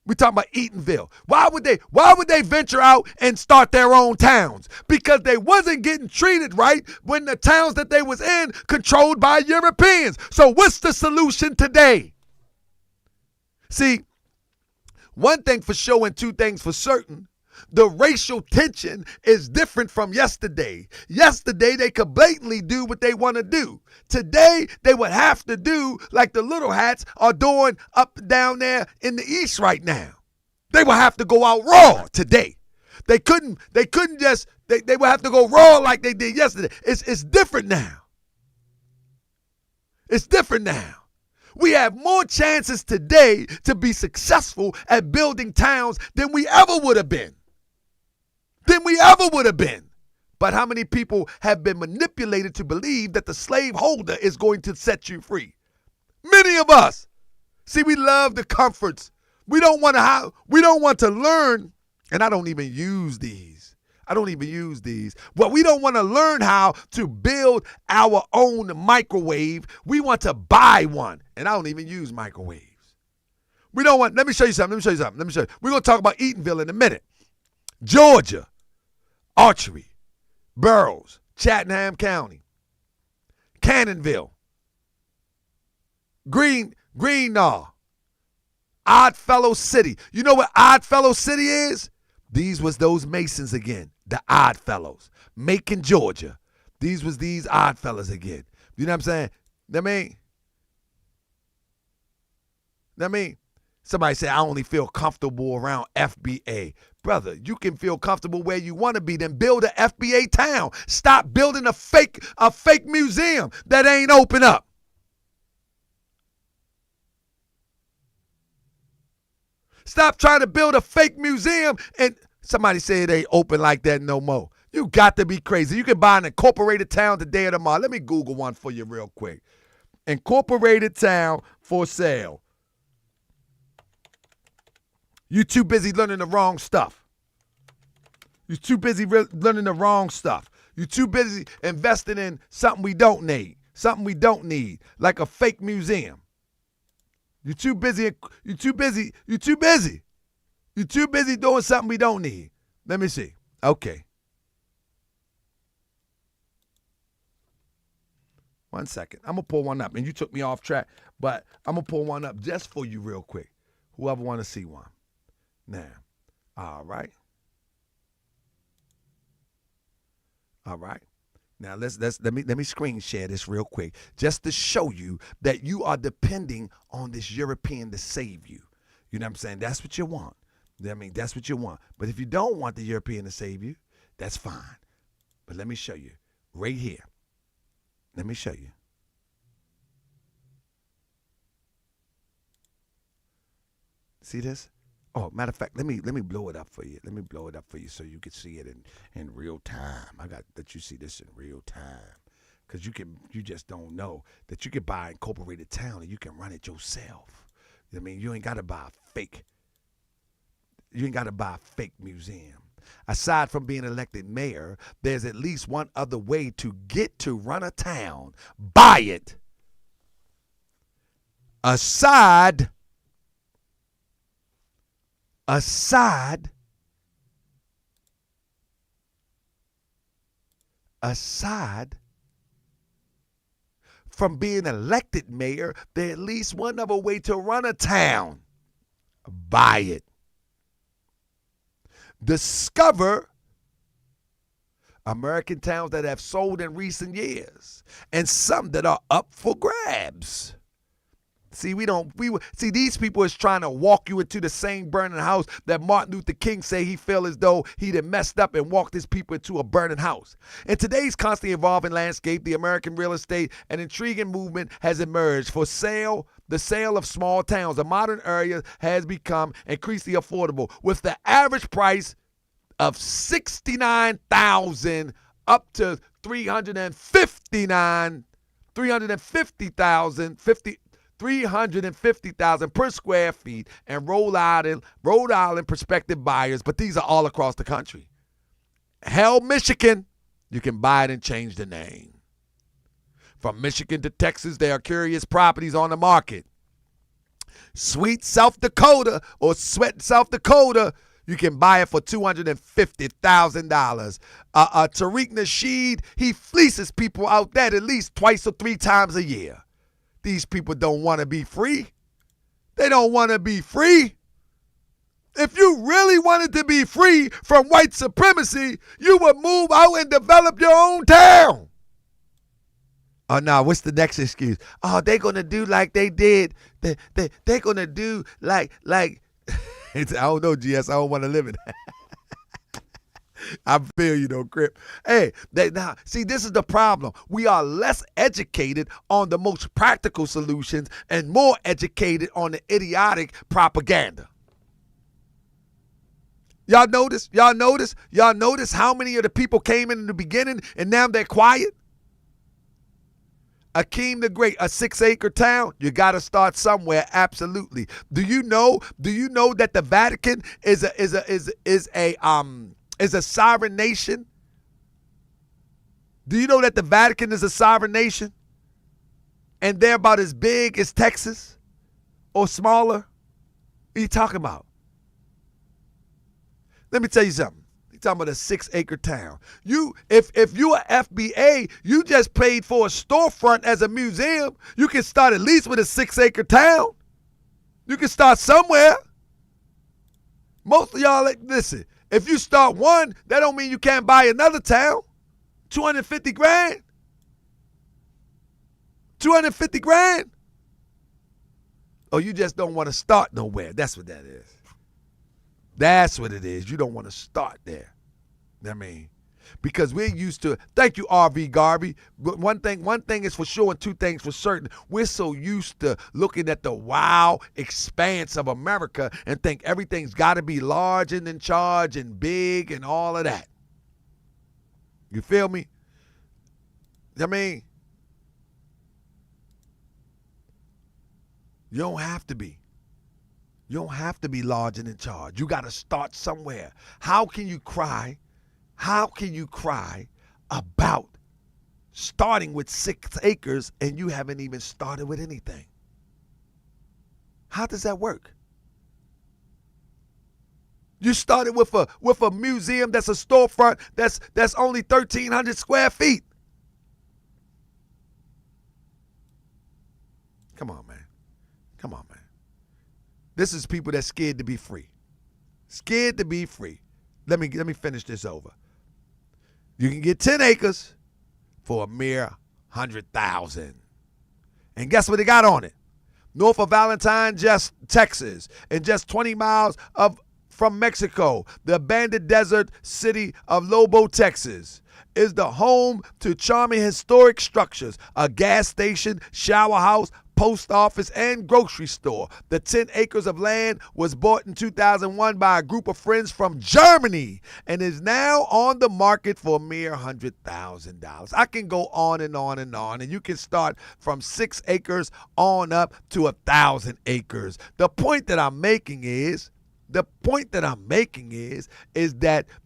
We're talking about Eatonville. Why would they venture out and start their own towns? Because they wasn't getting treated right when the towns that they was in controlled by Europeans. So what's the solution today? See, one thing for sure and two things for certain. The racial tension is different from yesterday. Yesterday, they could blatantly do what they want to do. Today, they would have to do like the little hats are doing up down there in the East right now. They would have to go out raw today. They couldn't just, they would have to go raw like they did yesterday. It's different now. It's different now. We have more chances today to be successful at building towns than we ever would have been. But how many people have been manipulated to believe that the slave holder is going to set you free? Many of us. See, we love the comforts. We don't want to learn, and I don't even use these. But we don't want to learn how to build our own microwave. We want to buy one, and I don't even use microwaves. Let me show you something. We're going to talk about Eatonville in a minute. Georgia, Archery, Burroughs, Chatham Cannonville, Greenlaw, Oddfellow City. You know what Oddfellow City is? These was those Masons again, the Oddfellows. Macon, Georgia. These was these Oddfellows again. You know what I'm saying? That mean, somebody say, I only feel comfortable around FBA. Brother, you can feel comfortable where you want to be, then build an FBA town. Stop building a fake museum that ain't open up. Stop trying to build a fake museum and somebody say it ain't open like that no more. You got to be crazy. You can buy an incorporated town today or tomorrow. Let me Google one for you real quick. Incorporated town for sale. You too busy learning the wrong stuff. You too busy learning the wrong stuff. You too busy investing in something we don't need. Like a fake museum. You too busy doing something we don't need. Let me see. Okay. 1 second. I'm going to pull one up. And you took me off track. But I'm going to pull one up just for you real quick. Whoever want to see one. Now. All right. Now let me screen share this real quick, just to show you that you are depending on this European to save you. You know what I'm saying? That's what you want. I mean, that's what you want. But if you don't want the European to save you, that's fine. But let me show you right here. Let me show you. See this? Oh, matter of fact, let me blow it up for you. Let me blow it up for you so you can see it in real time. I got that you see this in real time. Because you just don't know that you can buy incorporated town and you can run it yourself. I mean, you ain't gotta buy a fake museum. Aside from being elected mayor, there's at least one other way to get to run a town. Buy it. Aside from being elected mayor, there's at least one other way to run a town. Buy it. Discover American towns that have sold in recent years and some that are up for grabs. See, these people is trying to walk you into the same burning house that Martin Luther King say he felt as though he'd have messed up and walked his people into a burning house. In today's constantly evolving landscape, the American real estate and intriguing movement has emerged. For sale, the sale of small towns, a modern area has become increasingly affordable, with the average price of $69,000 up to $350,000 per square feet, and Rhode Island prospective buyers, but these are all across the country. Hell, Michigan, you can buy it and change the name. From Michigan to Texas, there are curious properties on the market. Sweet South Dakota, you can buy it for $250,000. Tariq Nasheed, he fleeces people out there at least twice or three times a year. These people don't want to be free. They don't want to be free. If you really wanted to be free from white supremacy, you would move out and develop your own town. Oh, no, what's the next excuse? Oh, they're going to do like they did. They're going to do like I don't know, GS. I don't want to live in that. I feel you though, Crip. Hey, now, see, this is the problem. We are less educated on the most practical solutions and more educated on the idiotic propaganda. Y'all notice how many of the people came in the beginning and now they're quiet? Akeem the Great, a 6-acre town, you got to start somewhere. Absolutely. Do you know that the Vatican is a sovereign nation? Do you know that the Vatican is a sovereign nation? And they're about as big as Texas or smaller? What are you talking about? Let me tell you something. You're talking about a 6-acre town. If you are FBA, you just paid for a storefront as a museum. You can start at least with a 6-acre town. You can start somewhere. Most of y'all, listen. If you start one, that don't mean you can't buy another town. $250,000. $250,000. Oh, you just don't want to start nowhere. That's what that is. That's what it is. You don't want to start there. I mean, because we're used to, thank you, RV Garvey. But one thing is for sure and two things for certain. We're so used to looking at the wow expanse of America and think everything's got to be large and in charge and big and all of that. You feel me? I mean, you don't have to be. You don't have to be large and in charge. You got to start somewhere. How can you cry? How can you cry about starting with 6 acres and you haven't even started with anything? How does that work? You started with a museum that's a storefront that's only 1,300 square feet. Come on, man. Come on, man. This is people that's scared to be free. Scared to be free. Let me finish this over. You can get 10 acres, for a mere 100,000. And guess what they got on it? North of Valentine, just Texas, and just 20 miles from Mexico, the abandoned desert city of Lobo, Texas, is the home to charming historic structures, a gas station, shower house, post office, and grocery store. The 10 acres of land was bought in 2001 by a group of friends from Germany and is now on the market for a mere $100,000. I can go on and on and on, and you can start from 6 acres on up to 1,000 acres. The point that I'm making is that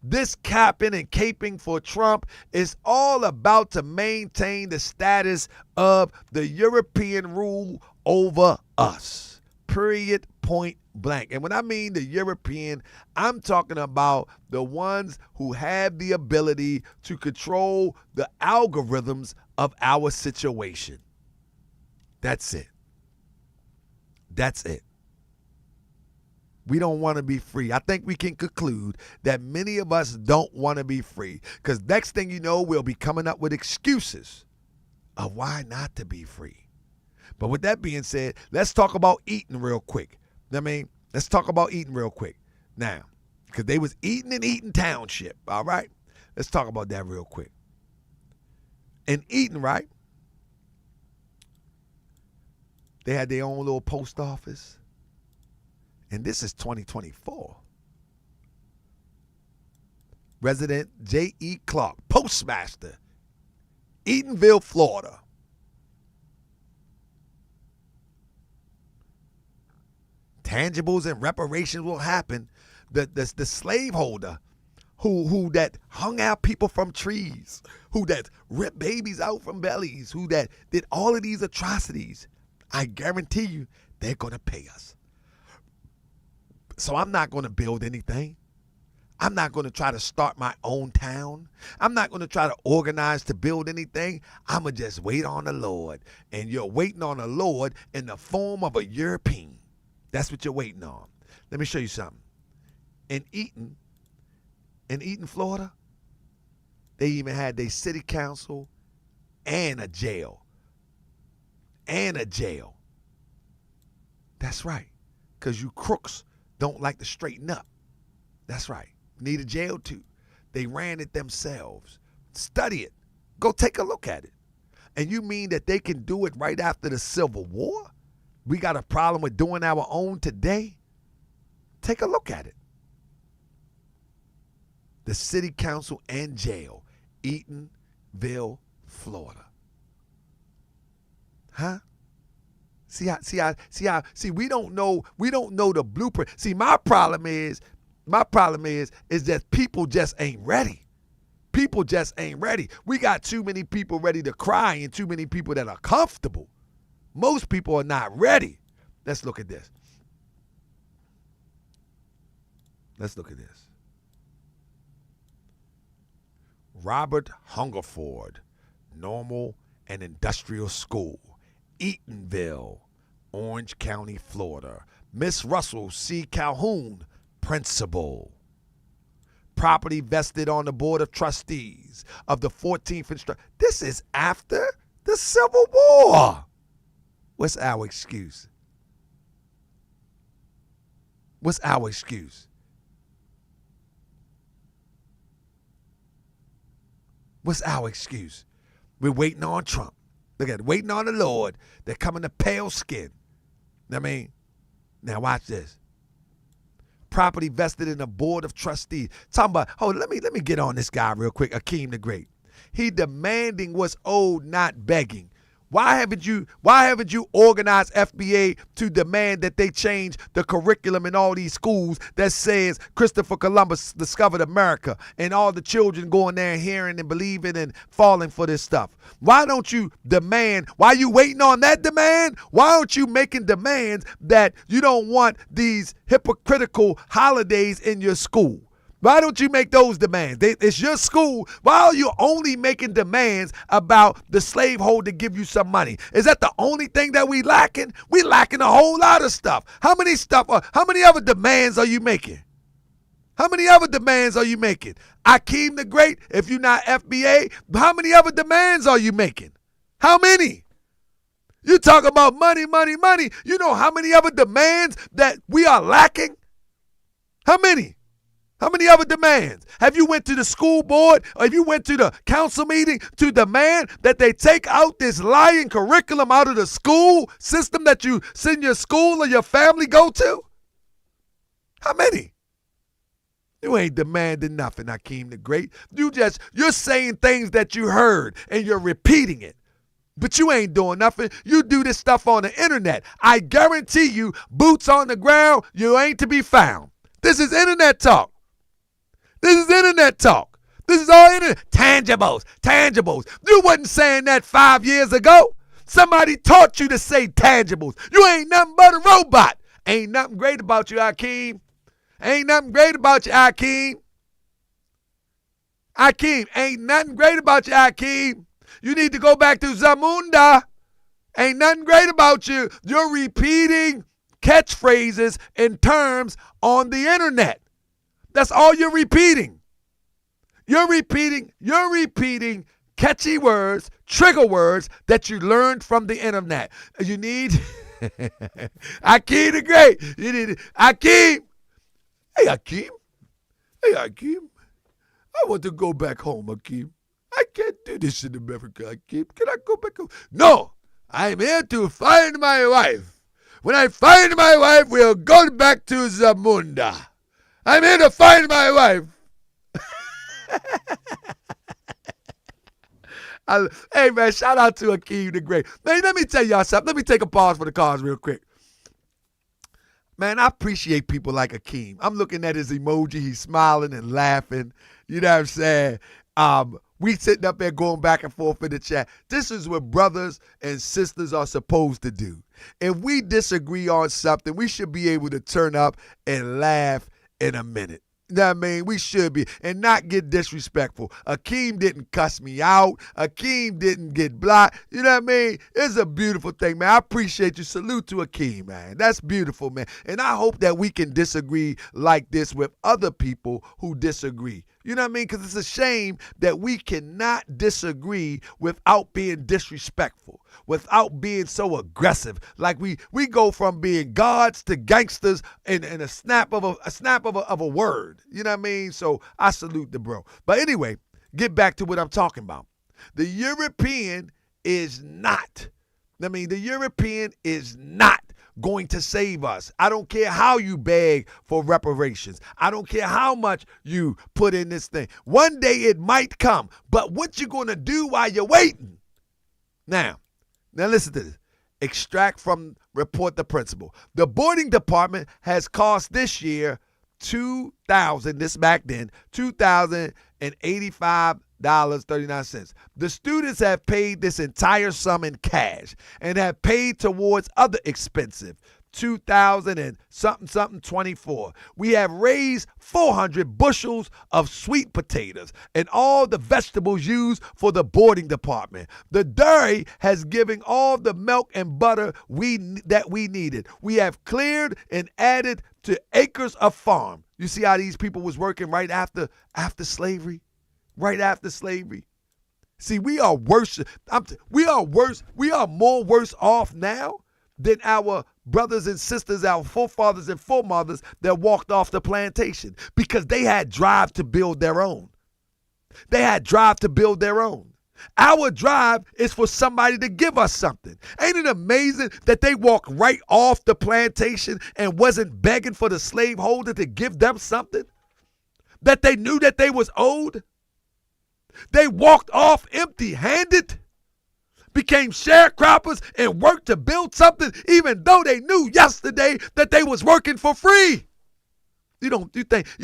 this capping and caping for Trump is all about to maintain the status of the European rule over us. Period, point blank. And when I mean the European, I'm talking about the ones who have the ability to control the algorithms of our situation. That's it. That's it. We don't want to be free. I think we can conclude that many of us don't want to be free, because next thing you know, we'll be coming up with excuses of why not to be free. But with that being said, let's talk about eating real quick. Let's talk about eating real quick. Now, because they was eating in Eaton Township, all right? Let's talk about that real quick. In Eaton, right? They had their own little post office. And this is 2024. Resident J.E. Clark, postmaster, Eatonville, Florida. Tangibles and reparations will happen. The slaveholder who that hung out people from trees, who that ripped babies out from bellies, who that did all of these atrocities, I guarantee you they're going to pay us. So I'm not going to build anything. I'm not going to try to start my own town. I'm not going to try to organize to build anything. I'm going to just wait on the Lord. And you're waiting on the Lord in the form of a European. That's what you're waiting on. Let me show you something. In Eaton, Florida, they even had their city council and a jail. That's right. Because you crooks don't like to straighten up. That's right. Need a jail too. They ran it themselves. Study it. Go take a look at it. And you mean that they can do it right after the Civil War? We got a problem with doing our own today? Take a look at it. The city council and jail, Eatonville, Florida. Huh? See, we don't know the blueprint. See, my problem is that people just ain't ready. People just ain't ready. We got too many people ready to cry and too many people that are comfortable. Most people are not ready. Let's look at this. Robert Hungerford, Normal and Industrial School, Eatonville, Orange County, Florida. Miss Russell C. Calhoun, principal. Property vested on the Board of Trustees of the 14th Instruct. This is after the Civil War. What's our excuse? What's our excuse? What's our excuse? We're waiting on Trump. Look at it, waiting on the Lord. They're coming to pale skin. I mean, now watch this. Property vested in the Board of Trustees. Talking about, let me get on this guy real quick, Akeem the Great. He demanding what's owed, not begging. Why haven't you organized FBA to demand that they change the curriculum in all these schools that says Christopher Columbus discovered America and all the children going there and hearing and believing and falling for this stuff? Why don't you demand, why are you waiting on that demand? Why aren't you making demands that you don't want these hypocritical holidays in your school? Why don't you make those demands? It's your school. Why are you only making demands about the slaveholder to give you some money? Is that the only thing that we lacking? We lacking a whole lot of stuff. How many other demands are you making? How many other demands are you making? Akeem the Great, if you're not FBA, how many other demands are you making? How many? You talk about money, money, money. You know how many other demands that we are lacking? How many? How many other demands? Have you went to the school board or have you went to the council meeting to demand that they take out this lying curriculum out of the school system that you send your school or your family go to? How many? You ain't demanding nothing, Akeem the Great. You're saying things that you heard and you're repeating it. But you ain't doing nothing. You do this stuff on the internet. I guarantee you, boots on the ground, you ain't to be found. This is internet talk. This is internet talk. This is all internet. Tangibles, tangibles. You wasn't saying that 5 years ago. Somebody taught you to say tangibles. You ain't nothing but a robot. Ain't nothing great about you, Akeem. Ain't nothing great about you, Akeem. Akeem, ain't nothing great about you, Akeem. You need to go back to Zamunda. Ain't nothing great about you. You're repeating catchphrases and terms on the internet. That's all you're repeating. You're repeating catchy words, trigger words that you learned from the internet. You need Akeem the Great. You need Akeem. Hey, Akeem. Hey, Akeem. I want to go back home, Akeem. I can't do this in America, Akeem. Can I go back home? No, I'm here to find my wife. When I find my wife, we'll go back to Zamunda. I'm here to find my wife. Hey, man, shout out to Akeem the Great. Man, let me tell y'all something. Let me take a pause for the cause real quick. Man, I appreciate people like Akeem. I'm looking at his emoji. He's smiling and laughing. You know what I'm saying? We sitting up there going back and forth in the chat. This is what brothers and sisters are supposed to do. If we disagree on something, we should be able to turn up and laugh in a minute. You know what I mean? We should be, and not get disrespectful. Akeem didn't cuss me out. Akeem didn't get blocked. You know what I mean? It's a beautiful thing, man. I appreciate you. Salute to Akeem, man. That's beautiful, man. And I hope that we can disagree like this with other people who disagree. You know what I mean? Because it's a shame that we cannot disagree without being disrespectful, without being so aggressive. Like we go from being gods to gangsters in a snap of a word. You know what I mean? So I salute the bro. But anyway, get back to what I'm talking about. The European is not going to save us. I don't care how you beg for reparations. I don't care how much you put in this thing. One day it might come, but what you going to do while you're waiting? Now listen to this. Extract from report the principal. The boarding department has cost this year $2,085.39. The students have paid this entire sum in cash and have paid towards other expensive 2,000 and something 24. We have raised 400 bushels of sweet potatoes and all the vegetables used for the boarding department. The dairy has given all the milk and butter that we needed. We have cleared and added to acres of farm. You see how these people was working right after slavery? Right after slavery. See, we are worse. We are more worse off now than our brothers and sisters, our forefathers and foremothers that walked off the plantation because they had drive to build their own. Our drive is for somebody to give us something. Ain't it amazing that they walked right off the plantation and wasn't begging for the slaveholder to give them something that they knew that they was owed? They walked off empty-handed, became sharecroppers, and worked to build something even though they knew yesterday that they was working for free. You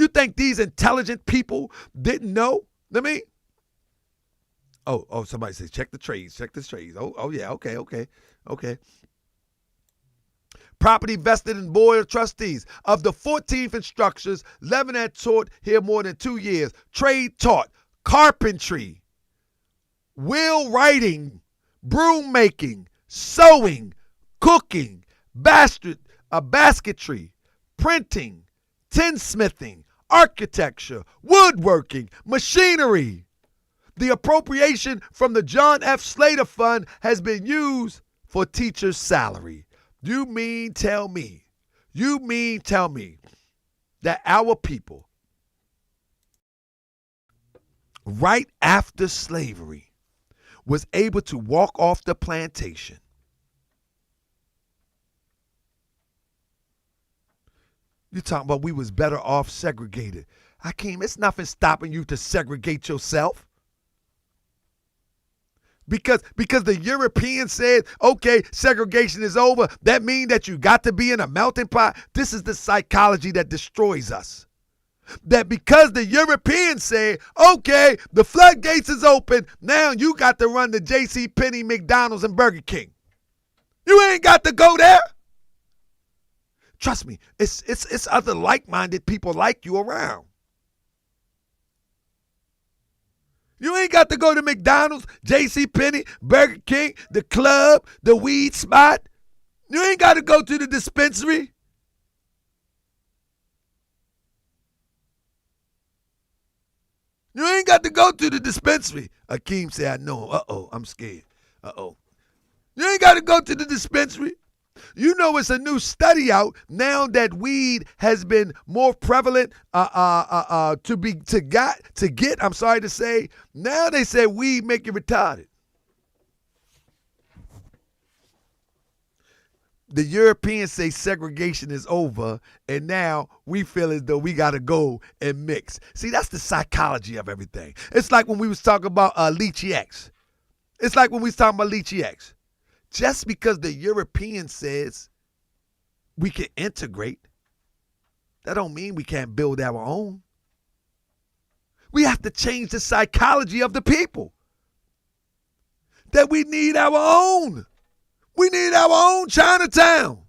think these intelligent people didn't know? I mean, oh, somebody says check the trades. Oh yeah, okay. Property vested in board of trustees. Of the 14th instructors, 11 had taught here more than 2 years. Trade taught carpentry, wheel writing, broom making, sewing, cooking, basketry, printing, tinsmithing, architecture, woodworking, machinery. The appropriation from the John F. Slater Fund has been used for teachers' salary. You mean tell me that our people, right after slavery, was able to walk off the plantation? You talking about we was better off segregated. Hakeem, it's nothing stopping you to segregate yourself. Because the Europeans said, okay, segregation is over. That means that you got to be in a melting pot. This is the psychology that destroys us. That because the Europeans said, okay, the floodgates is open, now you got to run to J.C. Penney, McDonald's, and Burger King. You ain't got to go there. Trust me, it's other like-minded people like you around. You ain't got to go to McDonald's, J.C. Penney, Burger King, the club, the weed spot. You ain't got to go to the dispensary. You ain't got to go to the dispensary. Akeem said, I know. Uh-oh, I'm scared. Uh-oh. You ain't got to go to the dispensary. You know, it's a new study out now that weed has been more prevalent to get. I'm sorry to say. Now they say weed make you retarded. The Europeans say segregation is over, and now we feel as though we got to go and mix. See, that's the psychology of everything. It's like when we was talking about Lychee X. Just because the European says we can integrate, that don't mean we can't build our own. We have to change the psychology of the people. That we need our own. We need our own Chinatown.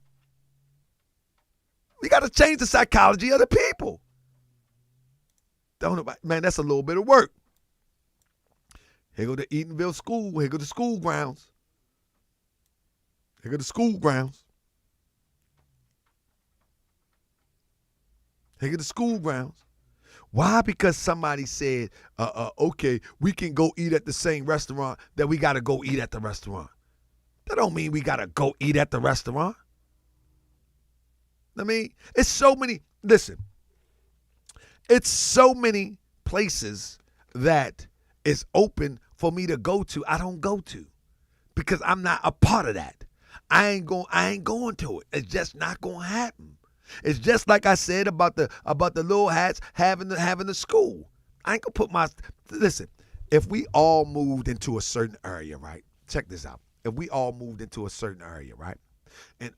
We got to change the psychology of the people. Don't know, man, that's a little bit of work. Here go the Eatonville School. Here go the school grounds. Here go the school grounds. Here go the school grounds. Why? Because somebody said, okay, we can go eat at the same restaurant that we got to go eat at the restaurant. That don't mean we got to go eat at the restaurant. I mean, it's so many places that is open for me to go to. I don't go to because I'm not a part of that. I ain't going to it. It's just not going to happen. It's just like I said about the little hats having the school. I ain't gonna listen. If we all moved into a certain area, right? Check this out. If we all moved into a certain area, right? And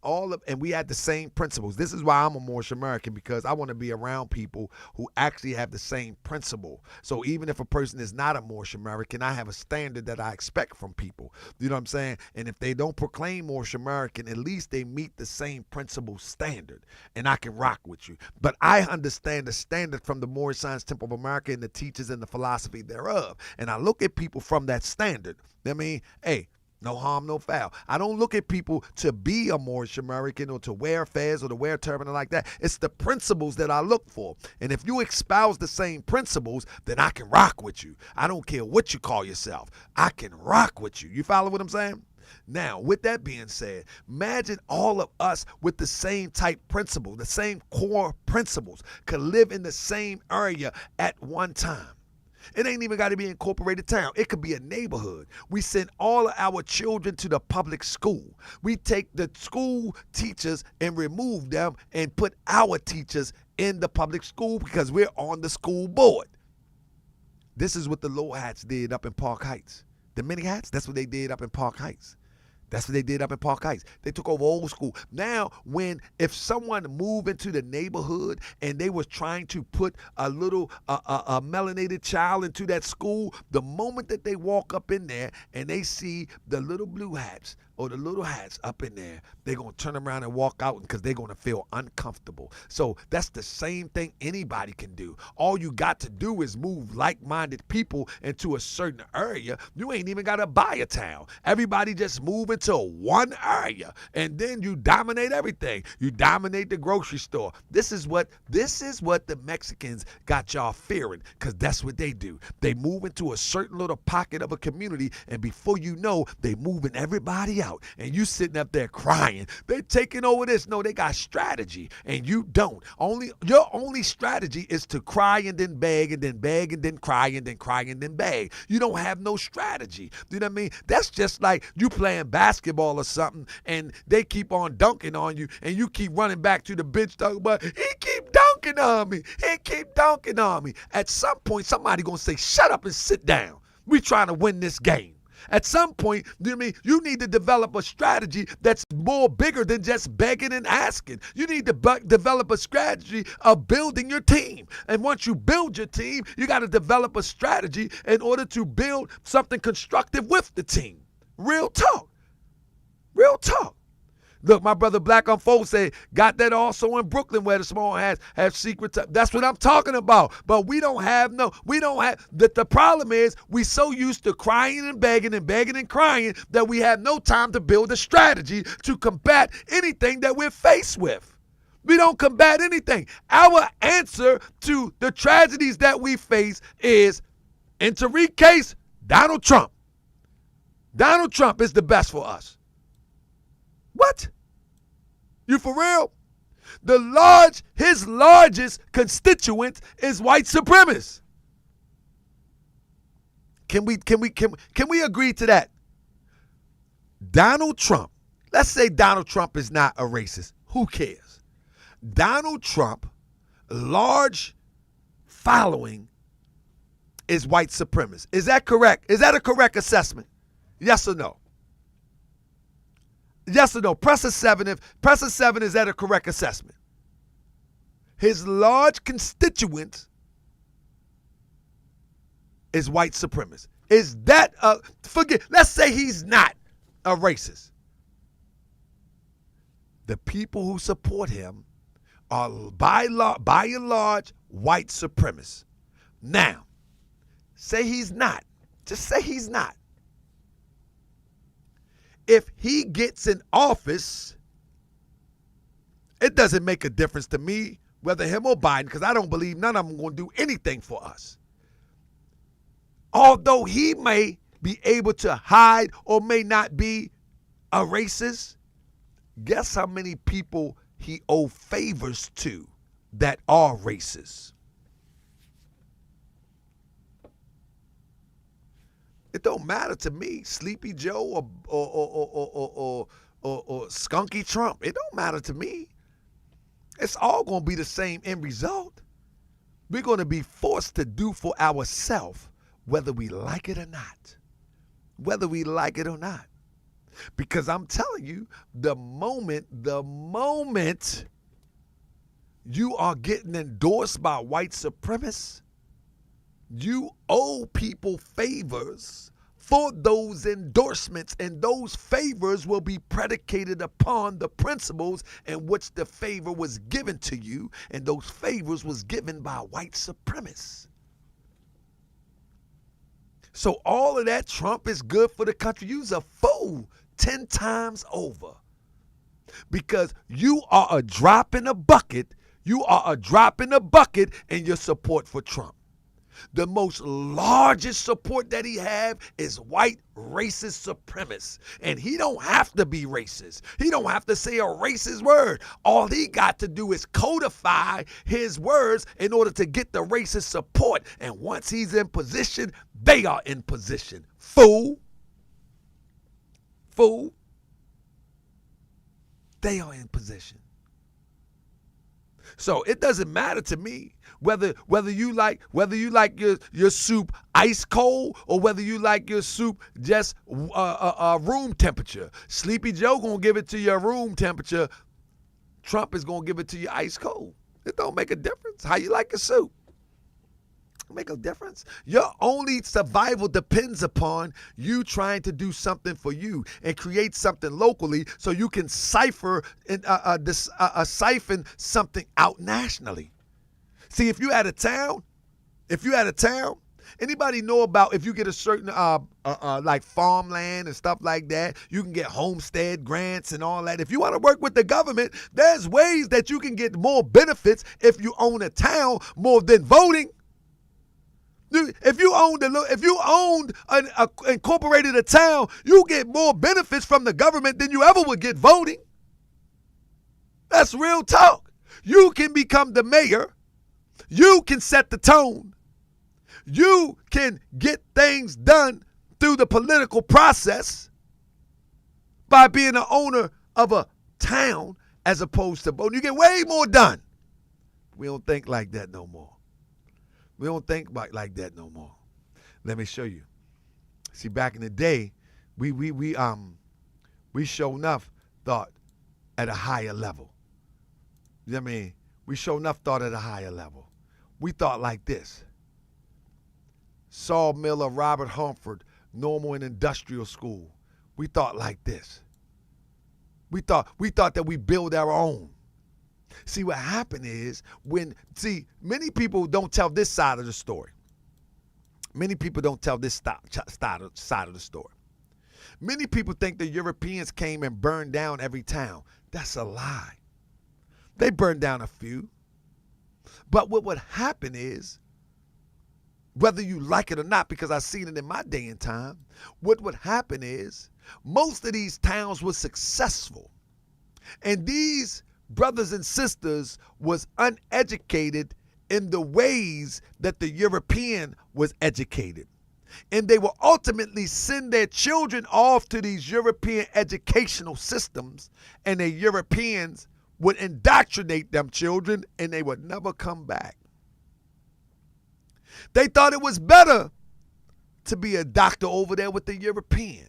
we had the same principles. This is why I'm a Moorish American, because I want to be around people who actually have the same principle. So even if a person is not a Moorish American, I have a standard that I expect from people. You know what I'm saying? And if they don't proclaim Moorish American, at least they meet the same principle standard, and I can rock with you. But I understand the standard from the Moorish Science Temple of America and the teachers and the philosophy thereof. And I look at people from that standard. I mean, hey, no harm, no foul. I don't look at people to be a Moorish American or to wear fez or to wear turban or like that. It's the principles that I look for. And if you espouse the same principles, then I can rock with you. I don't care what you call yourself. I can rock with you. You follow what I'm saying? Now, with that being said, imagine all of us with the same type principles, the same core principles, could live in the same area at one time. It ain't even got to be incorporated town. It could be a neighborhood. We send all of our children to the public school. We take the school teachers and remove them and put our teachers in the public school because we're on the school board. This is what the low hats did up in Park Heights. The mini hats, that's what they did up in Park Heights. They took over old school. Now, if someone moved into the neighborhood and they was trying to put a little a melanated child into that school, the moment that they walk up in there and they see the little blue hats or the little hats up in there, they're going to turn around and walk out because they're going to feel uncomfortable. So that's the same thing anybody can do. All you got to do is move like-minded people into a certain area. You ain't even got to buy a town. Everybody just move into one area, and then you dominate everything. You dominate the grocery store. This is what the Mexicans got y'all fearing, because that's what they do. They move into a certain little pocket of a community, and before you know, they moving everybody out. And you sitting up there crying. They're taking over this. No, they got strategy, and you don't. Your only strategy is to cry and then beg and then beg and then cry and then cry and then beg. You don't have no strategy. You know what I mean? That's just like you playing basketball or something, and they keep on dunking on you, and you keep running back to the bench talking about, he keep dunking on me. He keep dunking on me. At some point, somebody gonna say, shut up and sit down. We trying to win this game. At some point, you know what I mean, you need to develop a strategy that's more bigger than just begging and asking. You need to develop a strategy of building your team. And once you build your team, you got to develop a strategy in order to build something constructive with the team. Real talk. Real talk. Look, my brother Black Unfold said, got that also in Brooklyn where the small hats have secrets. That's what I'm talking about. But we don't have, the problem is we so used to crying and begging and crying that we have no time to build a strategy to combat anything that we're faced with. We don't combat anything. Our answer to the tragedies that we face is, in Tariq's case, Donald Trump. Donald Trump is the best for us. What? You for real? His largest constituent is white supremacists. Can we agree to that? Donald Trump. Let's say Donald Trump is not a racist. Who cares? Donald Trump, large following, is white supremacist. Is that correct? Is that a correct assessment? Yes or no? Yes or no? Press a 7 is that a correct assessment? His large constituent is white supremacist. Is that let's say he's not a racist. The people who support him are by and large white supremacists. Now, say he's not. Just say he's not. If he gets in office, it doesn't make a difference to me whether him or Biden, because I don't believe none of them are going to do anything for us. Although he may be able to hide or may not be a racist, guess how many people he owes favors to that are racist? It don't matter to me, Sleepy Joe or Skunky Trump. It don't matter to me. It's all going to be the same end result. We're going to be forced to do for ourselves whether we like it or not. Whether we like it or not. Because I'm telling you, the moment you are getting endorsed by white supremacists, you owe people favors for those endorsements, and those favors will be predicated upon the principles in which the favor was given to you, and those favors was given by white supremacists. So all of that Trump is good for the country. You's a fool 10 times over. Because you are a drop in a bucket. You are a drop in a bucket in your support for Trump. The most largest support that he have is white racist supremacists. And he don't have to be racist. He don't have to say a racist word. All he got to do is codify his words in order to get the racist support. And once he's in position, they are in position. Fool. Fool. They are in position. So it doesn't matter to me whether you like your soup ice cold or whether you like your soup just room temperature. Sleepy Joe gonna give it to you room temperature. Trump is gonna give it to you ice cold. It don't make a difference how you like your soup. Make a difference. Your only survival depends upon you trying to do something for you and create something locally so you can siphon something out nationally. See, if you had a town, anybody know about if you get a certain like farmland and stuff like that, you can get homestead grants and all that. If you want to work with the government, there's ways that you can get more benefits if you own a town more than voting. If you incorporated a town, you get more benefits from the government than you ever would get voting. That's real talk. You can become the mayor. You can set the tone. You can get things done through the political process by being an owner of a town as opposed to voting. You get way more done. We don't think like that no more. We don't think like that no more. Let me show you. See, back in the day, we sure enough thought at a higher level. You know what I mean? We sure enough thought at a higher level. We thought like this. Saul Miller, Robert Humford, Normal and Industrial School. We thought like this. We thought that we build our own. See, what happened is many people don't tell this side of the story. Many people don't tell this side of the story. Many people think the Europeans came and burned down every town. That's a lie. They burned down a few. But what would happen is, whether you like it or not, because I've seen it in my day and time, what would happen is most of these towns were successful. And these brothers and sisters was uneducated in the ways that the European was educated. And they will ultimately send their children off to these European educational systems, and the Europeans would indoctrinate them children, and they would never come back. They thought it was better to be a doctor over there with the European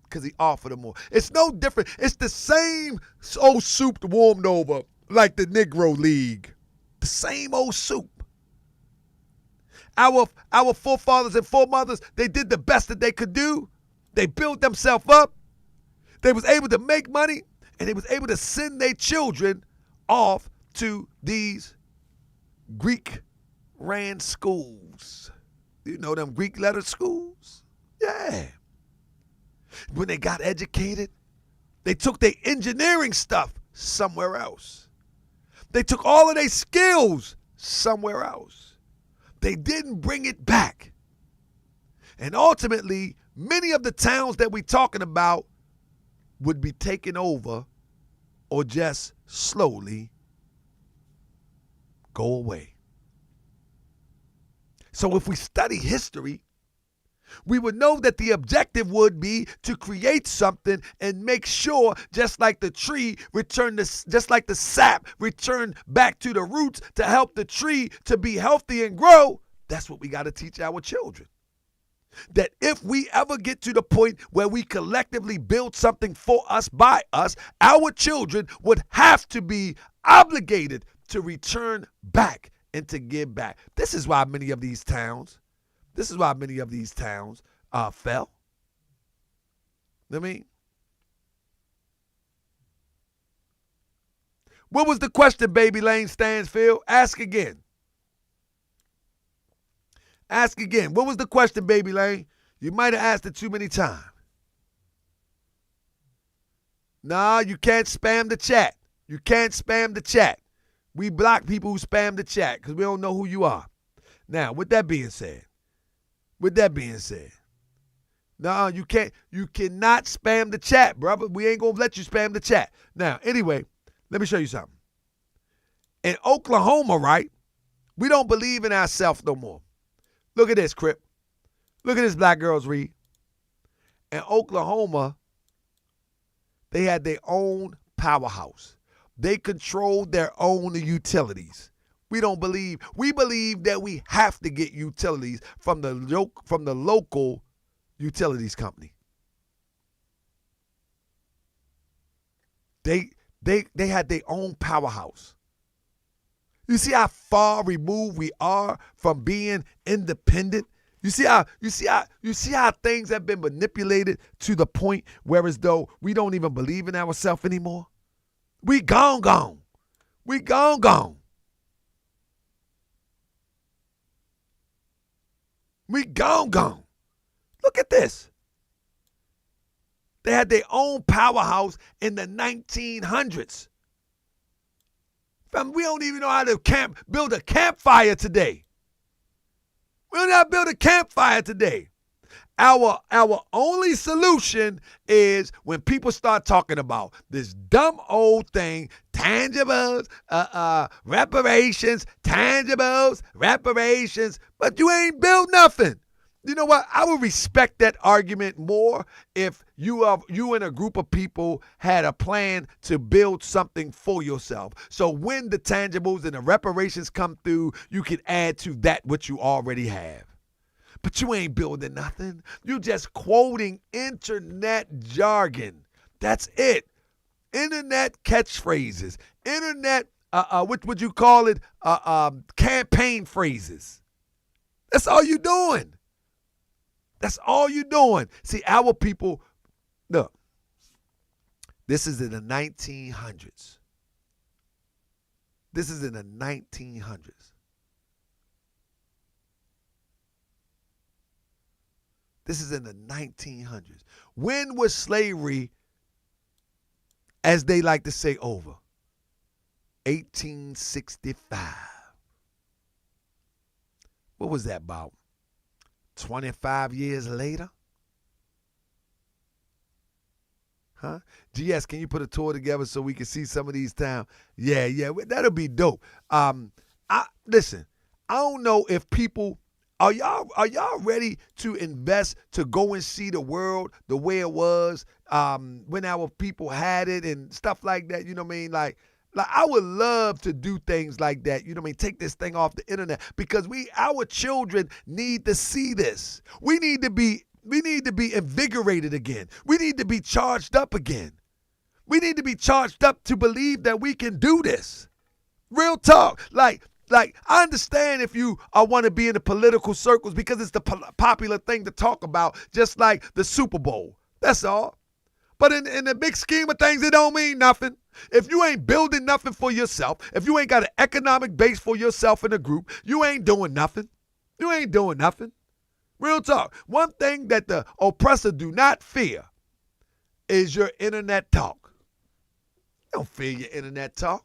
because he offered them more. It's no different. It's the same old soup warmed over like the Negro League. The same old soup. Our forefathers and foremothers, they did the best that they could do. They built themselves up. They was able to make money, and they was able to send their children off to these Greek-ran schools. You know them Greek letter schools? Yeah. When they got educated, they took their engineering stuff somewhere else. They took all of their skills somewhere else. They didn't bring it back. And ultimately, many of the towns that we're talking about would be taken over or just slowly go away. So if we study history, we would know that the objective would be to create something and make sure, just like the tree just like the sap return back to the roots to help the tree to be healthy and grow. That's what we got to teach our children. That if we ever get to the point where we collectively build something for us, by us, our children would have to be obligated to return back and to give back. This is why many of these towns fell. I mean, what was the question, Baby Lane Stansfield? Ask again. Ask again. What was the question, Baby Lane? You might have asked it too many times. Nah, you can't spam the chat. You can't spam the chat. We block people who spam the chat because we don't know who you are. Now, with that being said, no, you cannot spam the chat, brother. We ain't gonna let you spam the chat. Now, anyway, let me show you something. In Oklahoma, right, we don't believe in ourselves no more. Look at this, Crip. Look at this, Black Girls Read. In Oklahoma, they had their own powerhouse. They controlled their own utilities. We believe that we have to get utilities from the local utilities company. They had their own powerhouse. You see how far removed we are from being independent? You see how things have been manipulated to the point where as though we don't even believe in ourselves anymore? We gone. We gone. We gone. Look at this. They had their own powerhouse in the 1900s. Fam, we don't even know how to build a campfire today. We don't know how to build a campfire today. Our only solution is when people start talking about this dumb old thing, tangibles, reparations, but you ain't built nothing. You know what? I would respect that argument more if you and a group of people had a plan to build something for yourself. So when the tangibles and the reparations come through, you can add to that what you already have. But you ain't building nothing. You just quoting internet jargon. That's it. Internet catchphrases. Internet, what would you call it? Campaign phrases. That's all you doing. That's all you doing. See, our people, look, this is in the 1900s. This is in the 1900s. This is in the 1900s. When was slavery, as they like to say, over? 1865. What was that about? 25 years later? Huh? GS, can you put a tour together so we can see some of these towns? Yeah, that'll be dope. Listen, I don't know if people, are y'all ready to invest to go and see the world the way it was when our people had it and stuff like that? You know what I mean? Like I would love to do things like that. You know what I mean? Take this thing off the internet because our children need to see this. We need to be invigorated again. We need to be charged up again. We need to be charged up to believe that we can do this. Real talk. Like I understand if you want to be in the political circles because it's the popular thing to talk about, just like the Super Bowl. That's all. But in the big scheme of things, it don't mean nothing. If you ain't building nothing for yourself, if you ain't got an economic base for yourself in a group, you ain't doing nothing. You ain't doing nothing. Real talk. One thing that the oppressor do not fear is your internet talk. They don't fear your internet talk.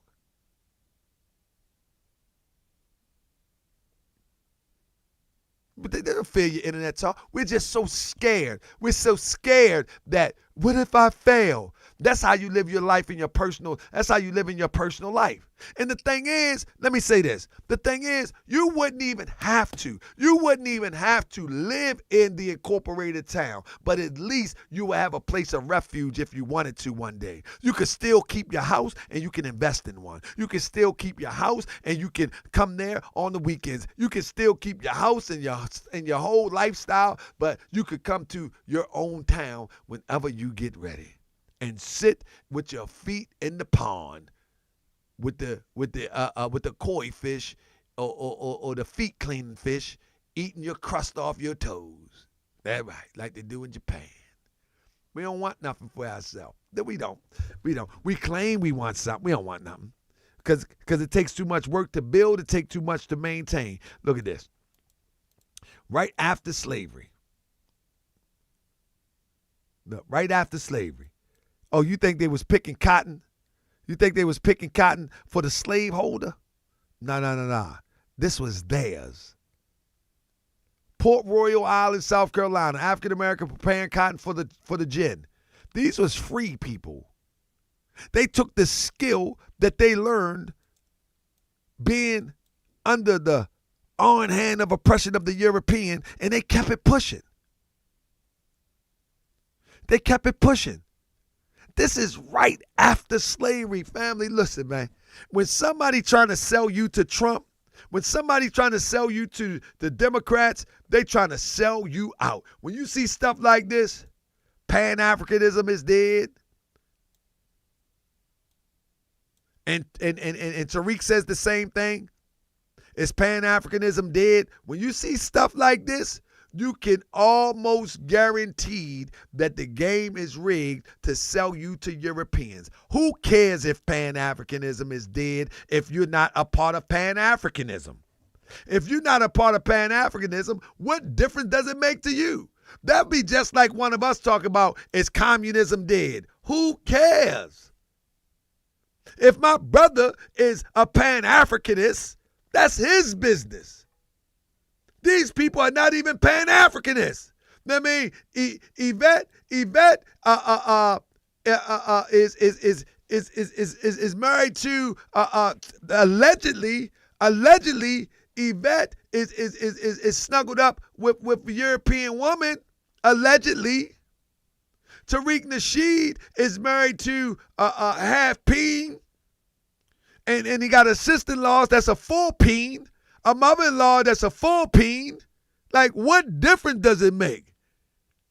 But they don't fear your internet talk. We're just so scared. We're so scared that what if I fail? That's how you live your life in your personal, that's how you live in your personal life. And the thing is, let me say this. The thing is, you wouldn't even have to live in the incorporated town, but at least you will have a place of refuge if you wanted to one day. You could still keep your house and you can invest in one. You can still keep your house and you can come there on the weekends. You can still keep your house and your whole lifestyle, but you could come to your own town whenever you get ready. And sit with your feet in the pond with the koi fish or the feet cleaning fish, eating your crust off your toes. That's right, like they do in Japan. We don't want nothing for ourselves. We don't. We claim we want something. We don't want nothing. Because it takes too much work to build. It takes too much to maintain. Look at this. Right after slavery. Look, right after slavery. Oh, you think they was picking cotton? You think they was picking cotton for the slaveholder? No. This was theirs. Port Royal Island, South Carolina, African American preparing cotton for the gin. These was free people. They took the skill that they learned being under the iron hand of oppression of the European, and they kept it pushing. They kept it pushing. This is right after slavery, family. Listen, man. When somebody trying to sell you to Trump, when somebody trying to sell you to the Democrats, they trying to sell you out. When you see stuff like this, Pan-Africanism is dead. And Tariq says the same thing. Is Pan-Africanism dead? When you see stuff like this, you can almost guarantee that the game is rigged to sell you to Europeans. Who cares if Pan-Africanism is dead if you're not a part of Pan-Africanism? If you're not a part of Pan-Africanism, what difference does it make to you? That'd be just like one of us talking about, is communism dead? Who cares? If my brother is a Pan-Africanist, that's his business. These people are not even Pan-Africanists. I mean, Yvette is married to allegedly Yvette is snuggled up with a European woman, allegedly. Tariq Nasheed is married to half peen, and he got a sister-in-law that's a full peen, a mother-in-law that's a full peen. Like, what difference does it make?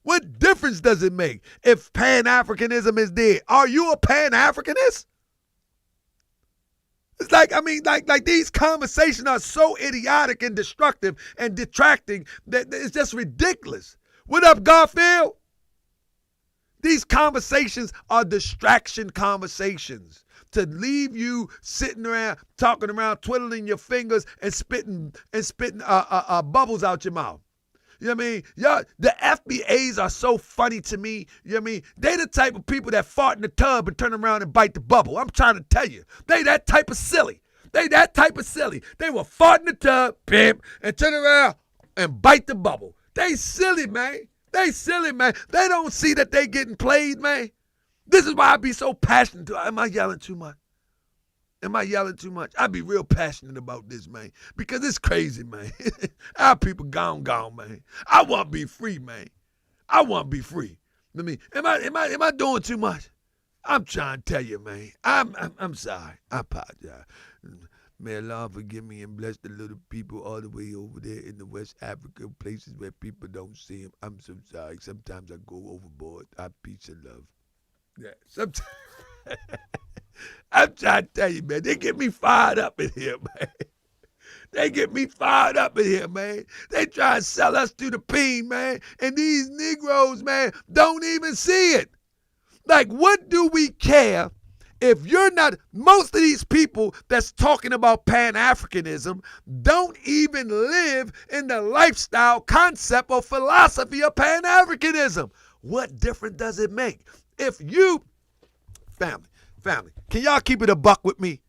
What difference does it make if Pan-Africanism is dead? Are you a Pan-Africanist? It's like, I mean, like these conversations are so idiotic and destructive and detracting that it's just ridiculous. What up, Garfield? These conversations are distraction conversations to leave you sitting around, talking around, twiddling your fingers and spitting bubbles out your mouth. You know what I mean? Y'all, the FBAs are so funny to me. You know what I mean? They the type of people that fart in the tub and turn around and bite the bubble. I'm trying to tell you. They that type of silly. They will fart in the tub, pimp, and turn around and bite the bubble. They silly, man. They don't see that they getting played, man. This is why I be so passionate. Am I yelling too much? I be real passionate about this, man, because it's crazy, man. Our people gone, man. I want to be free, man. I want to be free. I mean, am I doing too much? I'm trying to tell you, man. I'm sorry. I apologize. May Allah forgive me and bless the little people all the way over there in the West Africa, places where people don't see them. I'm so sorry. Sometimes I go overboard. I peace and love. Yeah, sometimes. I'm trying to tell you, man, they get me fired up in here, man. They try to sell us to the peen, man. And these Negroes, man, don't even see it. Like, what do we care if you're not, most of these people that's talking about Pan-Africanism don't even live in the lifestyle concept or philosophy of Pan-Africanism. What difference does it make? If you, family, can y'all keep it a buck with me?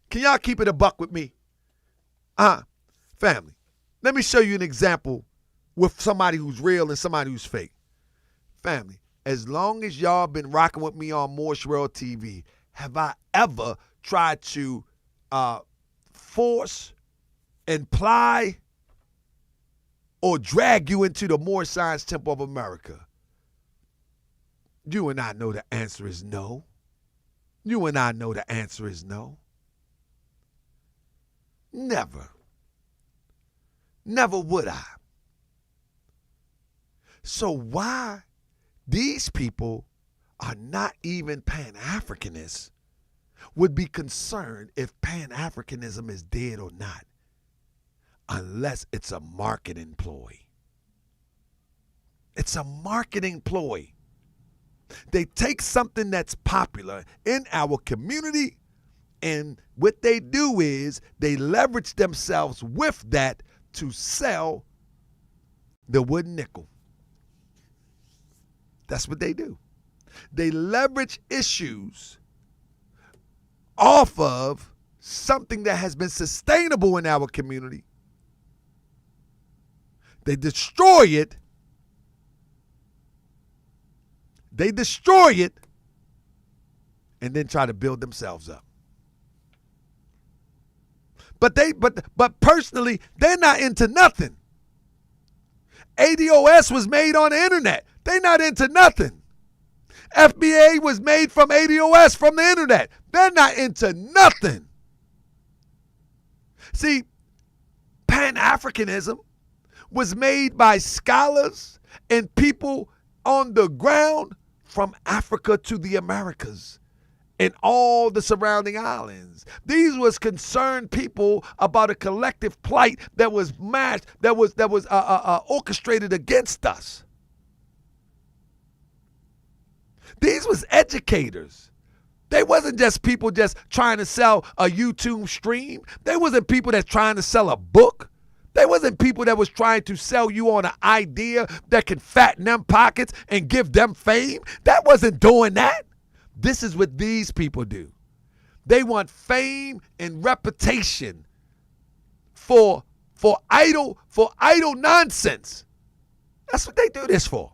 Family, let me show you an example with somebody who's real and somebody who's fake. Family, as long as y'all been rocking with me on Morse World TV, have I ever tried to force, imply, or drag you into the Moorish Science Temple of America? You and I know the answer is no. Never. Never would I. So why these people are not even Pan-Africanists would be concerned if Pan-Africanism is dead or not, unless it's a marketing ploy. It's a marketing ploy. They take something that's popular in our community, and what they do is they leverage themselves with that to sell the wooden nickel. That's what they do. They leverage issues off of something that has been sustainable in our community. They destroy it. And then try to build themselves up. But personally, they're not into nothing. ADOS was made on the internet. They're not into nothing. FBA was made from ADOS, from the internet. They're not into nothing. See, Pan-Africanism was made by scholars and people on the ground from Africa to the Americas. and all the surrounding islands. These was concerned people about a collective plight that was orchestrated against us. These was educators. They wasn't just people just trying to sell a YouTube stream. They wasn't people that trying to sell a book. They wasn't people that was trying to sell you on an idea that can fatten them pockets and give them fame. That wasn't doing that. This is what these people do. They want fame and reputation for idle nonsense. That's what they do this for.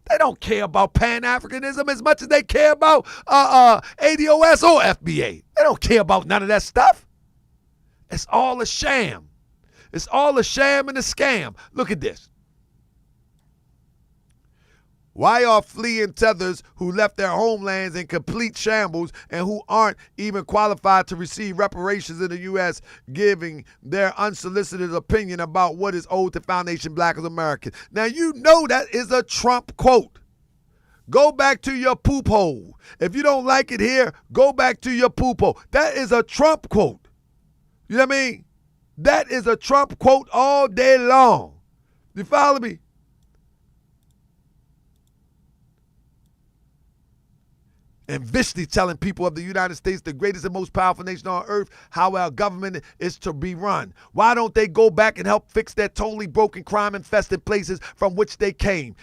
They don't care about Pan-Africanism as much as they care about ADOS or FBA. They don't care about none of that stuff. It's all a sham. It's all a sham and a scam. Look at this. Why are fleeing tethers who left their homelands in complete shambles and who aren't even qualified to receive reparations in the U.S. giving their unsolicited opinion about what is owed to Foundation Black Americans? Now, you know that is a Trump quote. Go back to your poop hole. If you don't like it here, go back to your poop hole. That is a Trump quote. You know what I mean? That is a Trump quote all day long. You follow me? And viciously telling people of the United States, the greatest and most powerful nation on earth, how our government is to be run. Why don't they go back and help fix their totally broken, crime-infested places from which they came?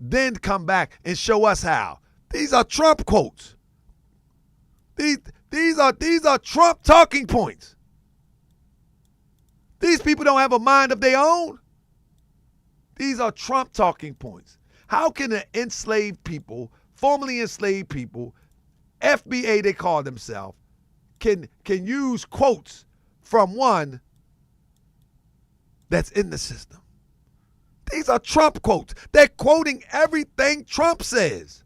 Then come back and show us how. These are Trump quotes. These are Trump talking points. These people don't have a mind of their own. These are Trump talking points. How can an enslaved people, formerly enslaved people, FBA they call themselves, can use quotes from one that's in the system? These are Trump quotes. They're quoting everything Trump says.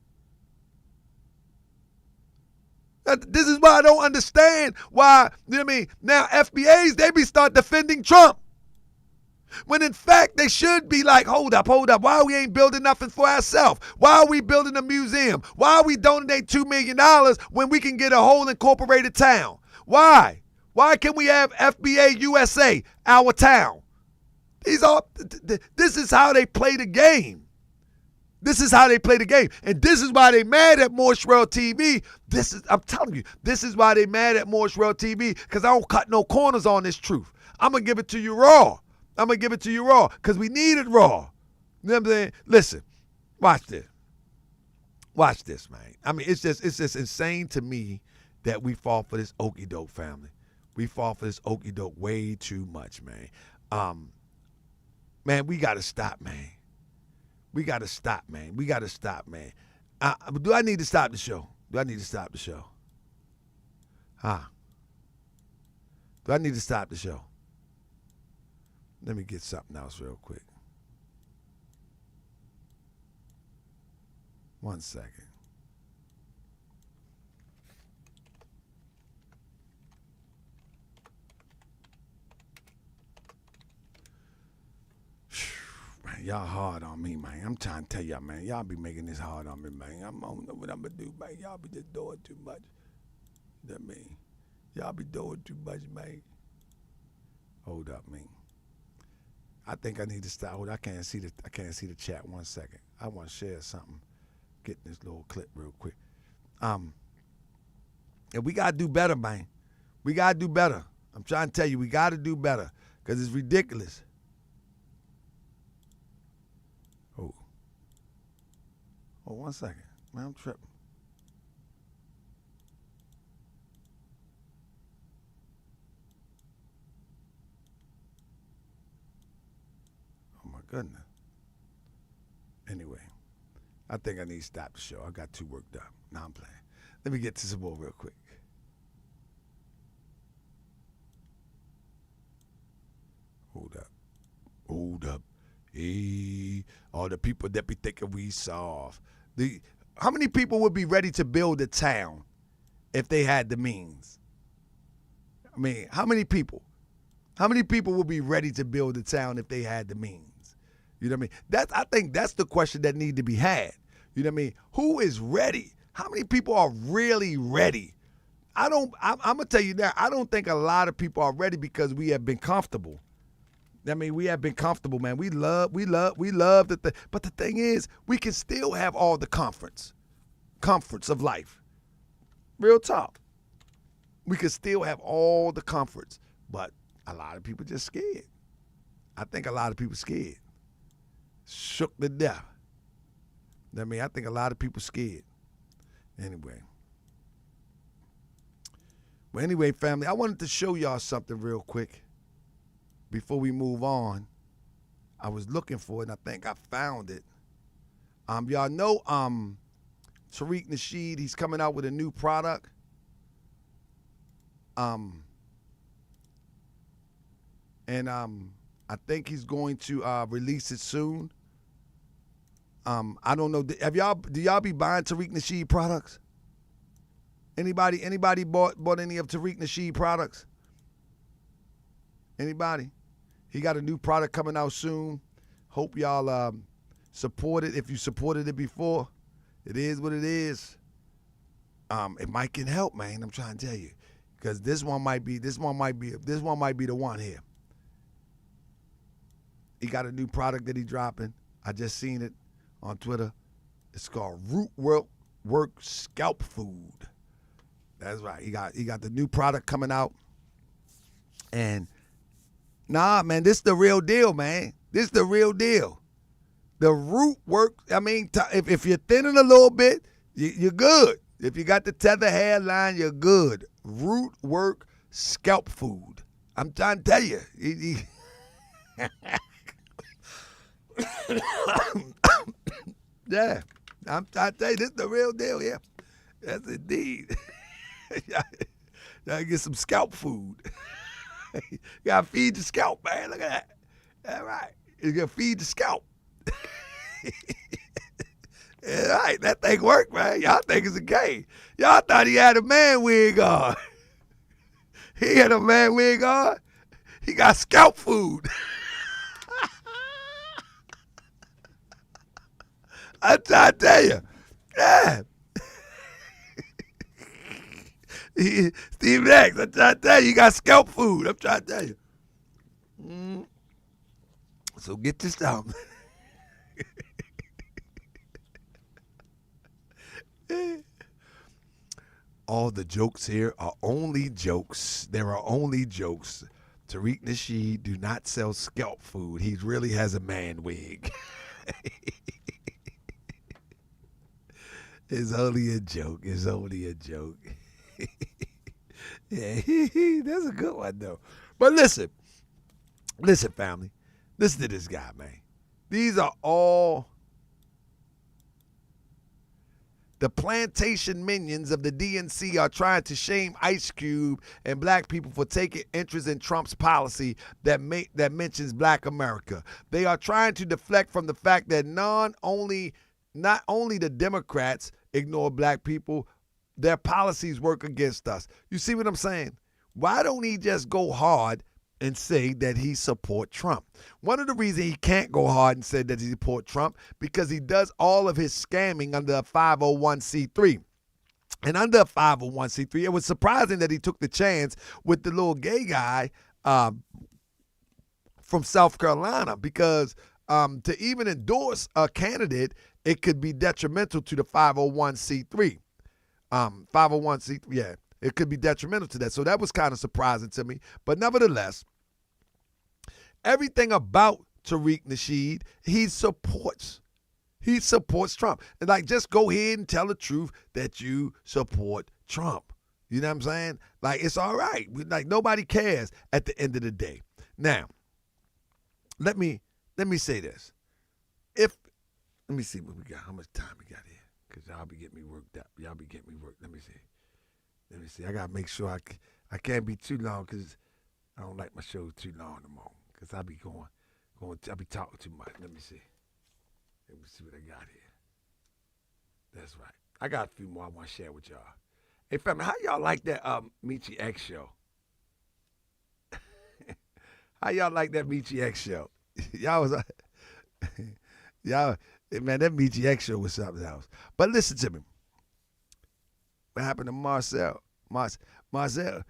This is why I don't understand why, you know what I mean? Now FBAs, they be start defending Trump. When in fact, they should be like, hold up. Why we ain't building nothing for ourselves? Why are we building a museum? Why are we donating $2 million when we can get a whole incorporated town? Why? Why can we have FBA USA, our town? This is how they play the game. This is how they play the game. And this is why they mad at Morshrell TV. I'm telling you, this is why they mad at Morshrell TV, because I don't cut no corners on this truth. I'm going to give it to you raw. Because we need it raw. You know what I'm saying? Listen, watch this. Watch this, man. I mean, it's just insane to me that we fall for this okie doke, family. We fall for this okie doke way too much, man. Man, we got to stop, man. We got to stop, man. Do I need to stop the show? Do I need to stop the show? Do I need to stop the show? Let me get something else real quick. 1 second. Man, y'all hard on me, man. I'm trying to tell y'all, man. Y'all be making this hard on me, man. I don't know what I'm going to do, man. Y'all be just doing too much. That mean, y'all be doing too much, man. Hold up, man. I think I need to stop. I can't see the chat. 1 second. I want to share something. Get this little clip real quick. And we gotta do better, man. We gotta do better. I'm trying to tell you, we gotta do better because it's ridiculous. Oh, 1 second, man. I'm tripping. Goodness. Anyway, I think I need to stop the show. I got too worked up. Now I'm playing. Let me get to some more real quick. Hold up. Hey, all the people that be thinking we soft. How many people would be ready to build a town if they had the means? I mean, how many people? How many people would be ready to build a town if they had the means? You know what I mean? I think that's the question that need to be had. You know what I mean? Who is ready? How many people are really ready? I'm gonna tell you that I don't think a lot of people are ready because we have been comfortable. I mean, we have been comfortable, man. We love the thing. But the thing is, we can still have all the comforts of life. Real talk. We can still have all the comforts, but a lot of people just scared. I think a lot of people scared. Shook to death. I mean, I think a lot of people scared. Anyway. Well, anyway, family, I wanted to show y'all something real quick before we move on. I was looking for it, and I think I found it. Y'all know Tariq Nasheed, he's coming out with a new product. I think he's going to release it soon. I don't know. Do y'all be buying Tariq Nasheed products? Anybody bought any of Tariq Nasheed products? Anybody? He got a new product coming out soon. Hope y'all support it. If you supported it before, it is what it is. It might can help, man. I'm trying to tell you, because this one might be the one here. He got a new product that he's dropping. I just seen it on Twitter. It's called Root Work Scalp Food. That's right. He got the new product coming out. And nah, man, this is the real deal, man. This is the real deal. The root work, I mean, if you're thinning a little bit, you're good. If you got the tether hairline, you're good. Root work scalp food. I'm trying to tell you. Yeah. I'm trying to tell you, this is the real deal, yeah. That's indeed. Y'all get some scalp food. You gotta feed the scalp, man. Look at that. All right. You gotta feed the scalp. All right, that thing worked, man. Y'all think it's a game. Y'all thought he had a man wig on. He had a man wig on. He got scalp food. I'm trying to tell you. Yeah. Steve X, I'm trying to tell you, you got scalp food. I'm trying to tell you. So get this down. All the jokes here are only jokes. There are only jokes. Tariq Nasheed do not sell scalp food. He really has a man wig. It's only a joke. It's only a joke. Yeah, that's a good one, though. But listen, family. Listen to this guy, man. These are all the plantation minions of the DNC are trying to shame Ice Cube and black people for taking interest in Trump's policy that mentions black America. They are trying to deflect from the fact that not only the Democrats ignore black people, their policies work against us. You see what I'm saying? Why don't he just go hard and say that he support Trump? One of the reasons he can't go hard and say that he support Trump because he does all of his scamming under a 501c3. And under a 501c3, it was surprising that he took the chance with the little gay guy from South Carolina because to even endorse a candidate, it could be detrimental to the 501c3. 501c3, yeah. It could be detrimental to that. So that was kind of surprising to me. But nevertheless, everything about Tariq Nasheed, he supports Trump. And like, just go ahead and tell the truth that you support Trump. You know what I'm saying? Like, it's all right. Like, nobody cares at the end of the day. Now, let me say this. Let me see what we got. How much time we got here? Because y'all be getting me worked up. Y'all be getting me worked. Let me see. I got to make sure I can't be too long because I don't like my shows too long no more. Because I be I be talking too much. Let me see what I got here. That's right. I got a few more I want to share with y'all. Hey, family, how y'all like that Michi X show? How y'all like that Michi X show? Y'all, man, that Michi X show was something else. But listen to me. What happened to Marcel? Marcel,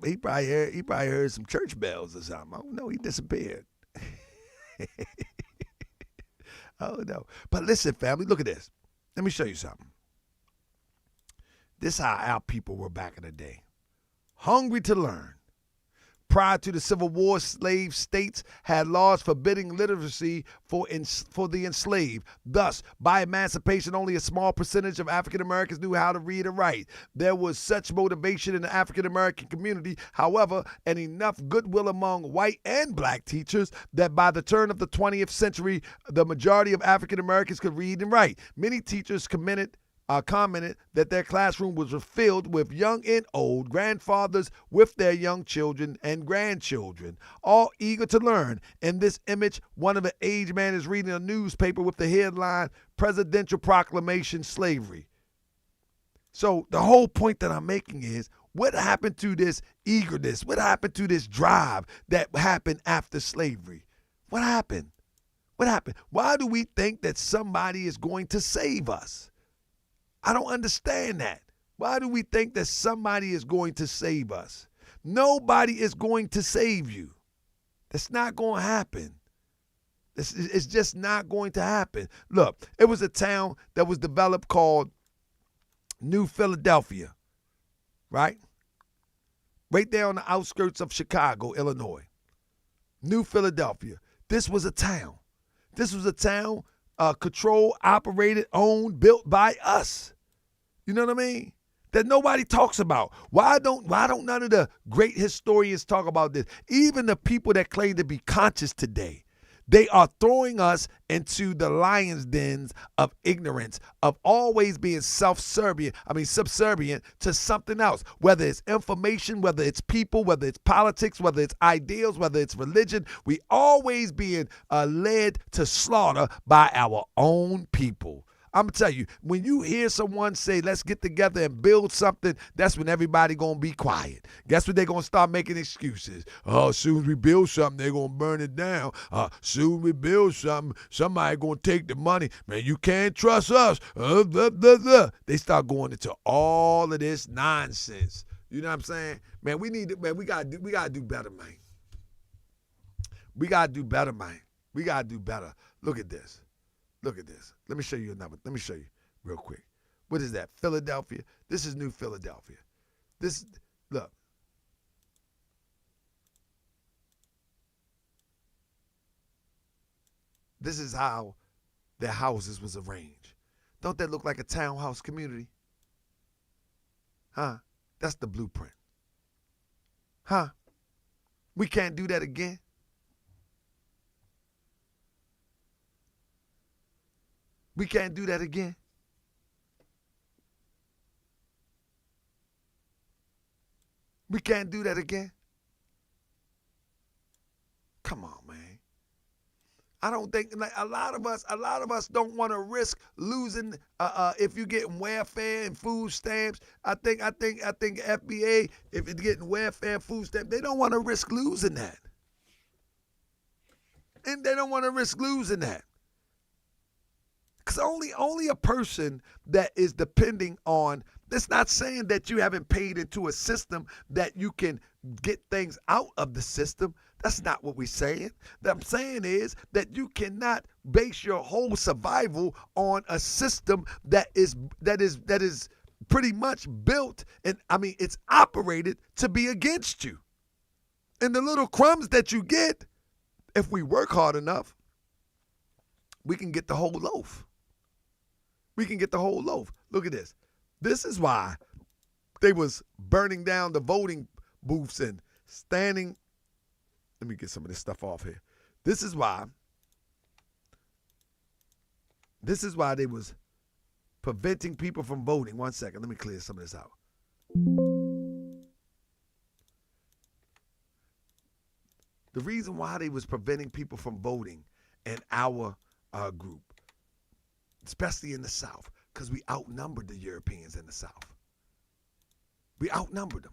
he probably heard some church bells or something. I don't know. He disappeared. Oh no. But listen, family, look at this. Let me show you something. This is how our people were back in the day. Hungry to learn. Prior to the Civil War, slave states had laws forbidding literacy for the enslaved. Thus, by emancipation, only a small percentage of African Americans knew how to read and write. There was such motivation in the African American community, however, and enough goodwill among white and black teachers that by the turn of the 20th century, the majority of African Americans could read and write. Many teachers commented that their classroom was filled with young and old, grandfathers with their young children and grandchildren, all eager to learn. In this image, one of the aged men is reading a newspaper with the headline, Presidential Proclamation, Slavery. So the whole point that I'm making is, what happened to this eagerness? What happened to this drive that happened after slavery? What happened? What happened? Why do we think that somebody is going to save us? I don't understand that. Why do we think that somebody is going to save us? Nobody is going to save you. That's not going to happen. It's just not going to happen. Look, it was a town that was developed called New Philadelphia, right? Right there on the outskirts of Chicago, Illinois. New Philadelphia. This was a town. This was a town controlled, operated, owned, built by us. You know what I mean? That nobody talks about. Why don't none of the great historians talk about this? Even the people that claim to be conscious today, they are throwing us into the lion's dens of ignorance, of always being subservient to something else, whether it's information, whether it's people, whether it's politics, whether it's ideals, whether it's religion. We always being led to slaughter by our own people. I'm going to tell you, when you hear someone say, let's get together and build something, that's when everybody going to be quiet. Guess what? They're going to start making excuses. Oh, as soon as we build something, they're going to burn it down. Soon as we build something, somebody going to take the money. Man, you can't trust us. They start going into all of this nonsense. You know what I'm saying? Man, we got to do better, man. We got to do better, man. We got to do better. Look at this. Look at this. Let me show you another. Let me show you real quick. What is that? Philadelphia. This is New Philadelphia. Look. This is how their houses was arranged. Don't that look like a townhouse community? Huh? That's the blueprint. Huh? We can't do that again. We can't do that again. We can't do that again. Come on, man. I don't think, like, a lot of us don't want to risk losing if you're getting welfare and food stamps. I think FBA, if it's getting welfare and food stamps, they don't want to risk losing that. And they don't want to risk losing that. Because only a person that is depending on, that's not saying that you haven't paid into a system that you can get things out of the system. That's not what we're saying. What I'm saying is that you cannot base your whole survival on a system that is pretty much built and it's operated to be against you. And the little crumbs that you get, if we work hard enough, we can get the whole loaf. We can get the whole loaf. Look at this. This is why they was burning down the voting booths and standing. Let me get some of this stuff off here. This is why they was preventing people from voting. 1 second. Let me clear some of this out. The reason why they was preventing people from voting in our group, especially in the South, because we outnumbered the Europeans in the South. We outnumbered them.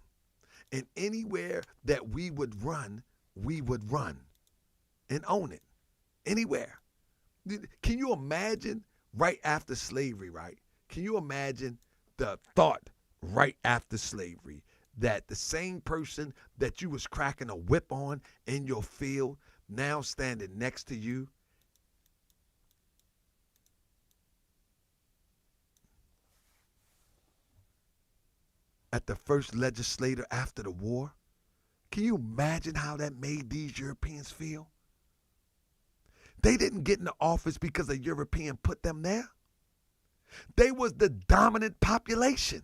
And anywhere that we would run and own it. Anywhere. Can you imagine right after slavery, right? Can you imagine the thought right after slavery that the same person that you was cracking a whip on in your field, now standing next to you, at the first legislature after the war. Can you imagine how that made these Europeans feel? They didn't get in the office because a European put them there. They was the dominant population.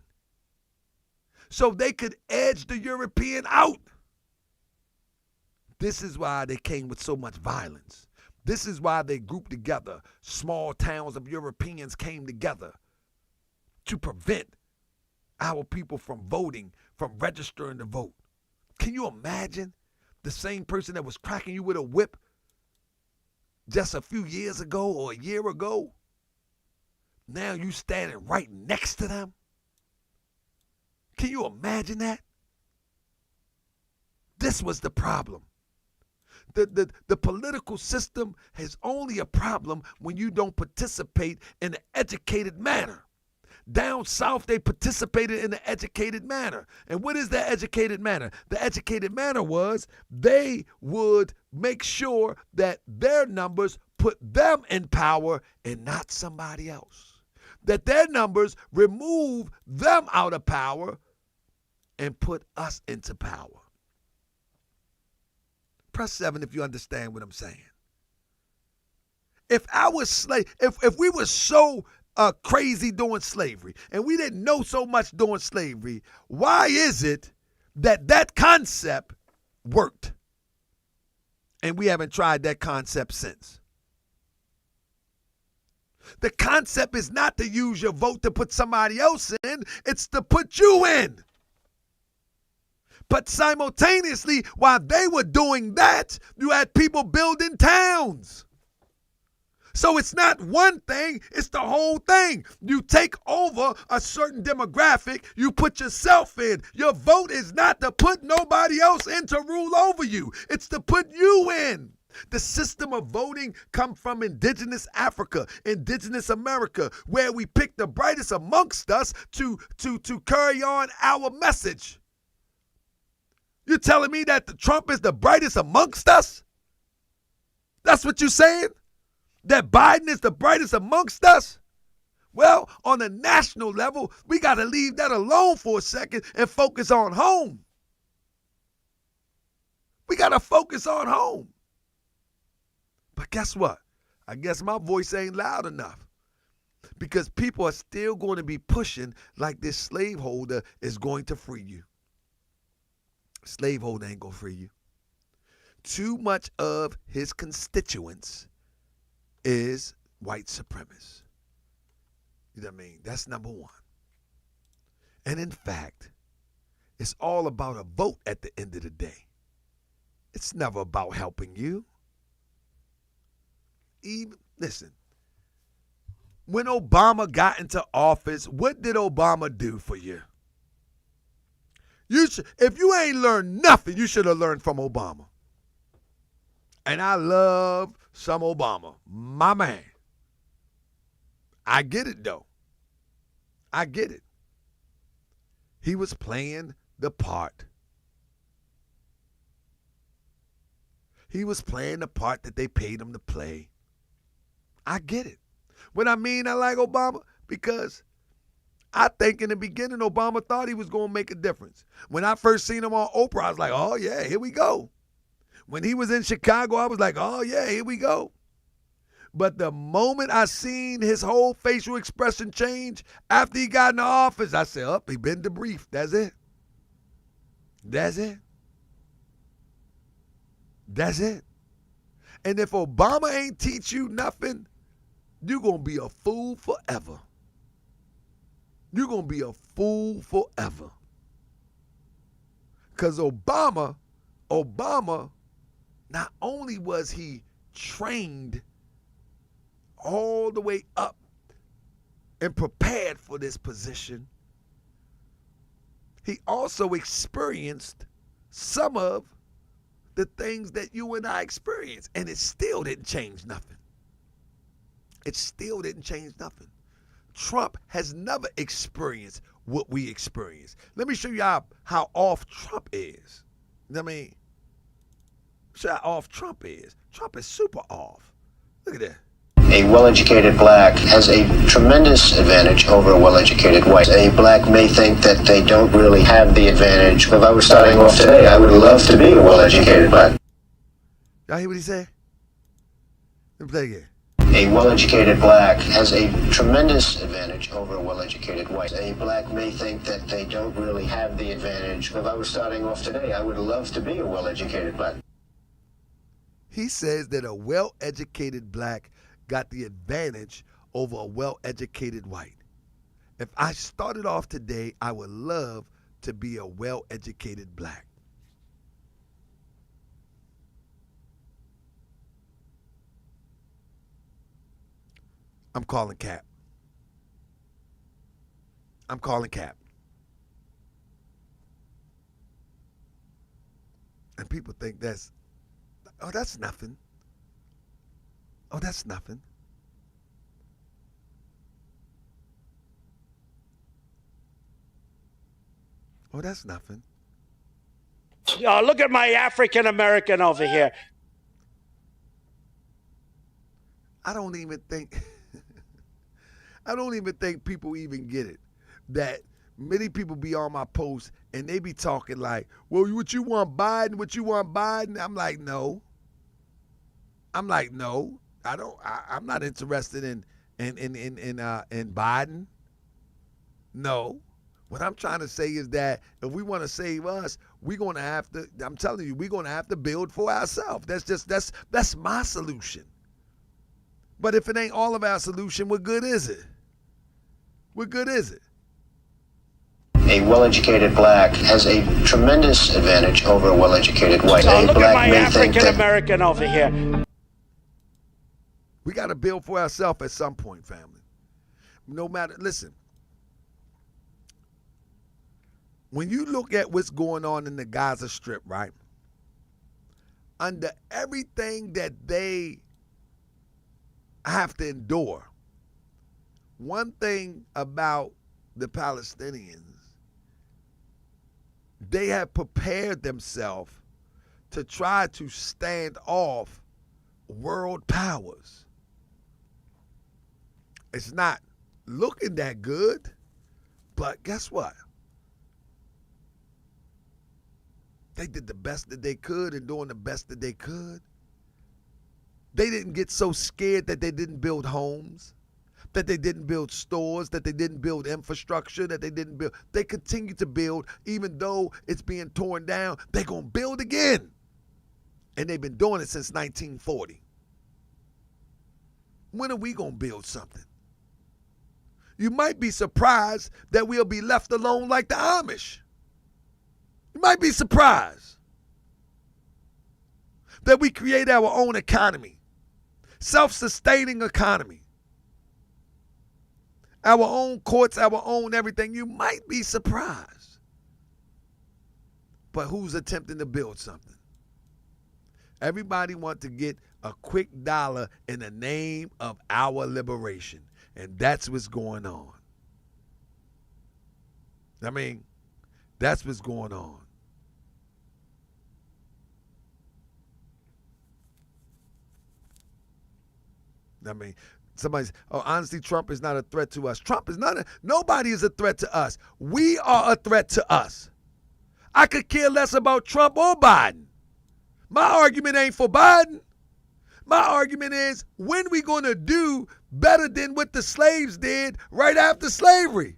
So they could edge the European out. This is why they came with so much violence. This is why they grouped together. Small towns of Europeans came together to prevent our people from voting, from registering to vote. Can you imagine the same person that was cracking you with a whip just a few years ago or a year ago? Now you standing right next to them? Can you imagine that? This was the problem. The political system is only a problem when you don't participate in an educated manner. Down south, they participated in an educated manner. And what is that educated manner? The educated manner was they would make sure that their numbers put them in power and not somebody else. That their numbers remove them out of power and put us into power. Press 7 if you understand what I'm saying. If I was if we were so crazy doing slavery and we didn't know so much doing slavery, why is it that that concept worked and we haven't tried that concept since? The concept is not to use your vote to put somebody else in, it's to put you in. But simultaneously, while they were doing that, you had people building towns. So it's not one thing, it's the whole thing. You take over a certain demographic, you put yourself in. Your vote is not to put nobody else in to rule over you. It's to put you in. The system of voting comes from indigenous Africa, indigenous America, where we pick the brightest amongst us to carry on our message. You're telling me that the Trump is the brightest amongst us? That's what you're saying? That Biden is the brightest amongst us? Well, on a national level, we got to leave that alone for a second and focus on home. We got to focus on home. But guess what? I guess my voice ain't loud enough. Because people are still going to be pushing like this slaveholder is going to free you. Slaveholder ain't going to free you. Too much of his constituents is white supremacists. You know what I mean? That's number one. And in fact, it's all about a vote at the end of the day. It's never about helping you. Listen, when Obama got into office, what did Obama do for you? If you ain't learned nothing, you should have learned from Obama. And I love some Obama, my man. I get it, though. I get it. He was playing the part. He was playing the part that they paid him to play. I get it. What I mean, I like Obama because I think in the beginning, Obama thought he was going to make a difference. When I first seen him on Oprah, I was like, oh, yeah, here we go. When he was in Chicago, I was like, oh, yeah, here we go. But the moment I seen his whole facial expression change after he got in the office, I said, oh, he been debriefed. That's it. That's it. That's it. And if Obama ain't teach you nothing, you're going to be a fool forever. You're going to be a fool forever. Because Obama, not only was he trained all the way up and prepared for this position, he also experienced some of the things that you and I experienced, and it still didn't change nothing. It still didn't change nothing. Trump has never experienced what we experience. Let me show you how off Trump is. I mean, show you how off Trump is. Trump is super off. Look at that. A well-educated black has a tremendous advantage over a well-educated white. A black may think that they don't really have the advantage. If I was starting off today, I would love to be a well-educated black. Y'all hear what he said? Let me play again. A well-educated black has a tremendous advantage over a well-educated white. A black may think that they don't really have the advantage. If I was starting off today, I would love to be a well-educated black. He says that a well-educated black got the advantage over a well-educated white. If I started off today, I would love to be a well-educated black. I'm calling cap. I'm calling cap. And people think that's nothing. Oh, that's nothing. Oh, that's nothing. Look at my African American over here. I don't even think people even get it. That many people be on my post and they be talking like, well, what you want Biden? What you want Biden? I'm like, no. I'm not interested in Biden. No. What I'm trying to say is that if we want to save us, we're going to have to, I'm telling you, we're going to have to build for ourselves. That's my solution. But if it ain't all of our solution, what good is it? What good is it? A well-educated black has a tremendous advantage over a well-educated white. A Look black at my may think African that American over here. We got to build for ourselves at some point, family. No matter, listen, when you look at what's going on in the Gaza Strip, right? Under everything that they have to endure, one thing about the Palestinians, they have prepared themselves to try to stand off world powers. It's not looking that good, but guess what? They did the best that they could and doing the best that they could. They didn't get so scared that they didn't build homes, that they didn't build stores, that they didn't build infrastructure, that they didn't build. They continue to build even though it's being torn down. They're going to build again. And they've been doing it since 1940. When are we going to build something? You might be surprised that we'll be left alone like the Amish. You might be surprised that we create our own economy, self-sustaining economy, our own courts, our own everything. You might be surprised. But who's attempting to build something? Everybody wants to get a quick dollar in the name of our liberation. And that's what's going on. I mean, that's what's going on. I mean, somebody's, oh, honestly, Trump is not a threat to us. Trump is not nobody is a threat to us. We are a threat to us. I could care less about Trump or Biden. My argument ain't for Biden. My argument is, when we going to do better than what the slaves did right after slavery?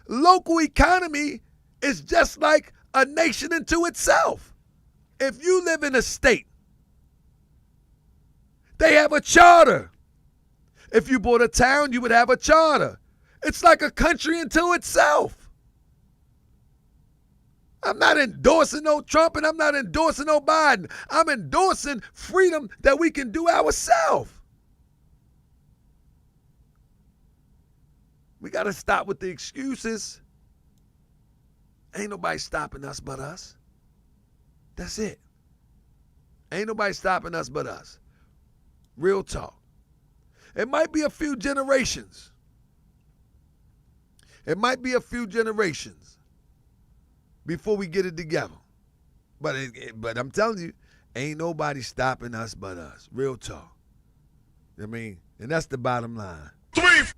Local economy is just like a nation into itself. If you live in a state, they have a charter. If you bought a town, you would have a charter. It's like a country unto itself. I'm not endorsing no Trump and I'm not endorsing no Biden. I'm endorsing freedom that we can do ourselves. We got to stop with the excuses. Ain't nobody stopping us but us. That's it. Ain't nobody stopping us but us. Real talk. It might be a few generations. It might be a few generations before we get it together. But I'm telling you, ain't nobody stopping us but us. Real talk. I mean, and that's the bottom line. Let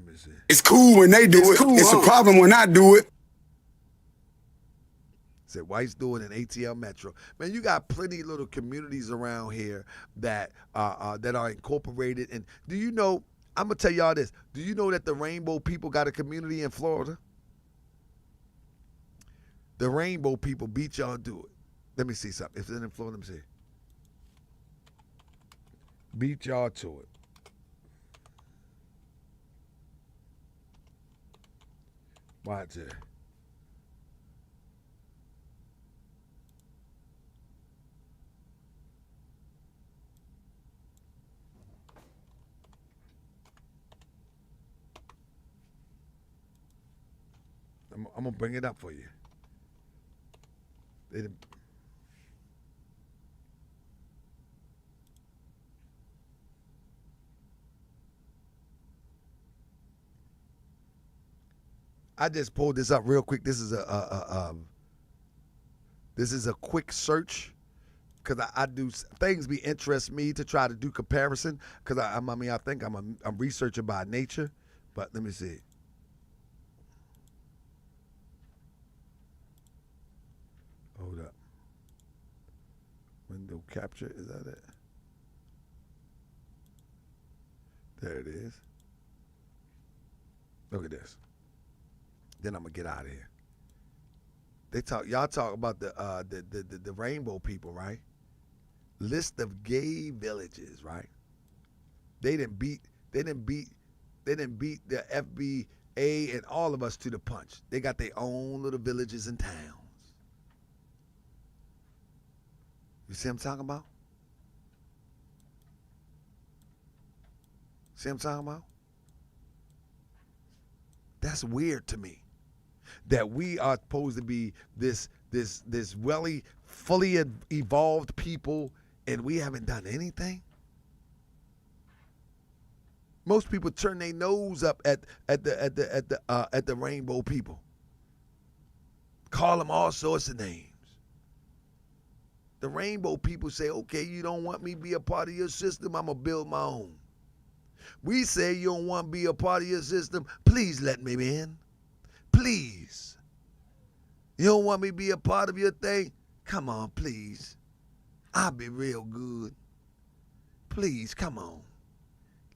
me see. It's cool when they do it. It's a problem when I do it. Said whites do it in ATL Metro. Man, you got plenty of little communities around here that are incorporated. And do you know, I'm going to tell y'all this. Do you know that the Rainbow people got a community in Florida? The Rainbow people beat y'all to it. Let me see something. If it's in Florida, let me see. Beat y'all to it. Watch it. I'm going to bring it up for you. I just pulled this up real quick. This is a quick search because I do things be interest me to try to do comparison because I think I'm researcher by nature, but let me see. Hold up. Window capture, is that it? There it is. Look at this. Then I'm gonna get out of here. Y'all talk about the Rainbow people, right? List of gay villages, right? They didn't beat the FBA and all of us to the punch. They got their own little villages and towns. You see what I'm talking about? See what I'm talking about? That's weird to me. That we are supposed to be this really fully evolved people and we haven't done anything. Most people turn their nose up at the Rainbow people. Call them all sorts of names. The Rainbow people say, okay, you don't want me to be a part of your system, I'm going to build my own. We say you don't want to be a part of your system, please let me in. Please. You don't want me to be a part of your thing? Come on, please. I'll be real good. Please, come on.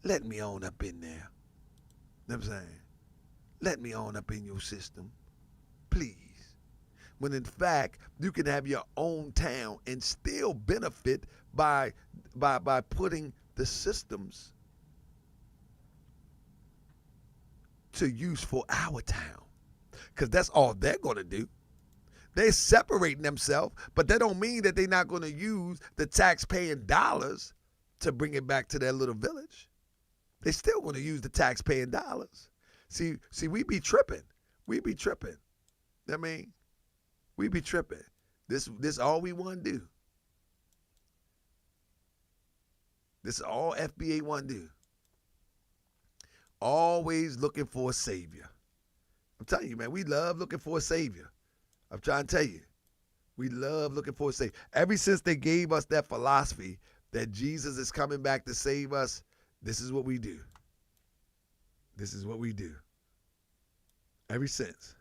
Let me on up in there. You know what I'm saying? Let me on up in your system. Please. When in fact, you can have your own town and still benefit by putting the systems to use for our town. Because that's all they're going to do. They're separating themselves, but that don't mean that they're not going to use the tax-paying dollars to bring it back to their little village. They're still going to use the tax-paying dollars. See, we be tripping. We be tripping. I mean, we be tripping. This all we want to do. This is all FBA want to do. Always looking for a savior. I'm telling you, man, we love looking for a savior. I'm trying to tell you. We love looking for a savior. Ever since they gave us that philosophy that Jesus is coming back to save us, this is what we do. This is what we do. Ever since.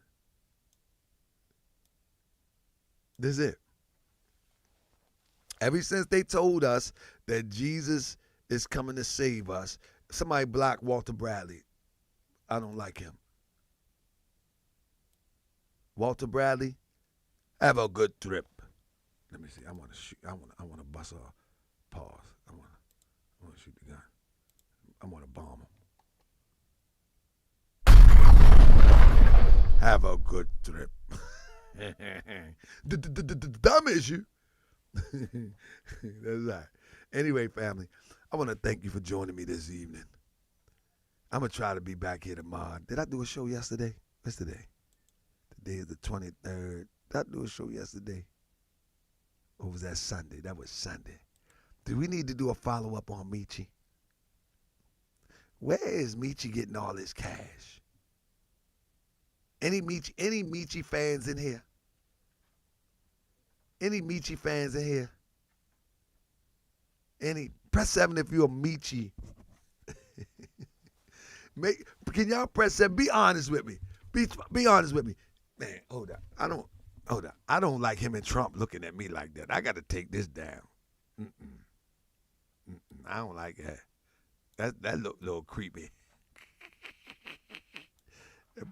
This is it. Ever since they told us that Jesus is coming to save us, somebody blocked Walter Bradley. I don't like him. Walter Bradley, have a good trip. Let me see. I want to shoot. I want to bust a pause. I want to shoot the gun. I want to bomb him. Have a good trip. The dumb issue. That's right. Anyway, family, I want to thank you for joining me this evening. I'm going to try to be back here tomorrow. Did I do a show yesterday? What's today? Today is the 23rd. Did I do a show yesterday? Or was that Sunday? That was Sunday. Do we need to do a follow-up on Michi? Where is Michi getting all this cash? Any Michi fans in here? Any Michi fans in here? Any? Press 7 if you're a Michi. Can y'all press 7? Be honest with me. Be honest with me. Man, hold up. I don't like him and Trump looking at me like that. I got to take this down. I don't like that. That look a little creepy.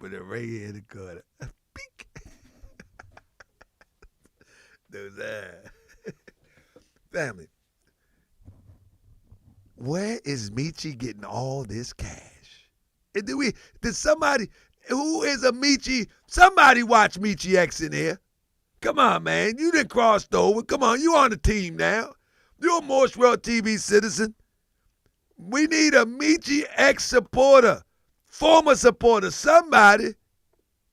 Put it right here in the corner. Peek. Those family. Where is Michi getting all this cash? And did somebody who is a Michi? Somebody watch Michi X in here. Come on, man. You done crossed over. Come on, you on the team now. You're a Morse World TV citizen. We need a Michi X supporter, former supporter, somebody.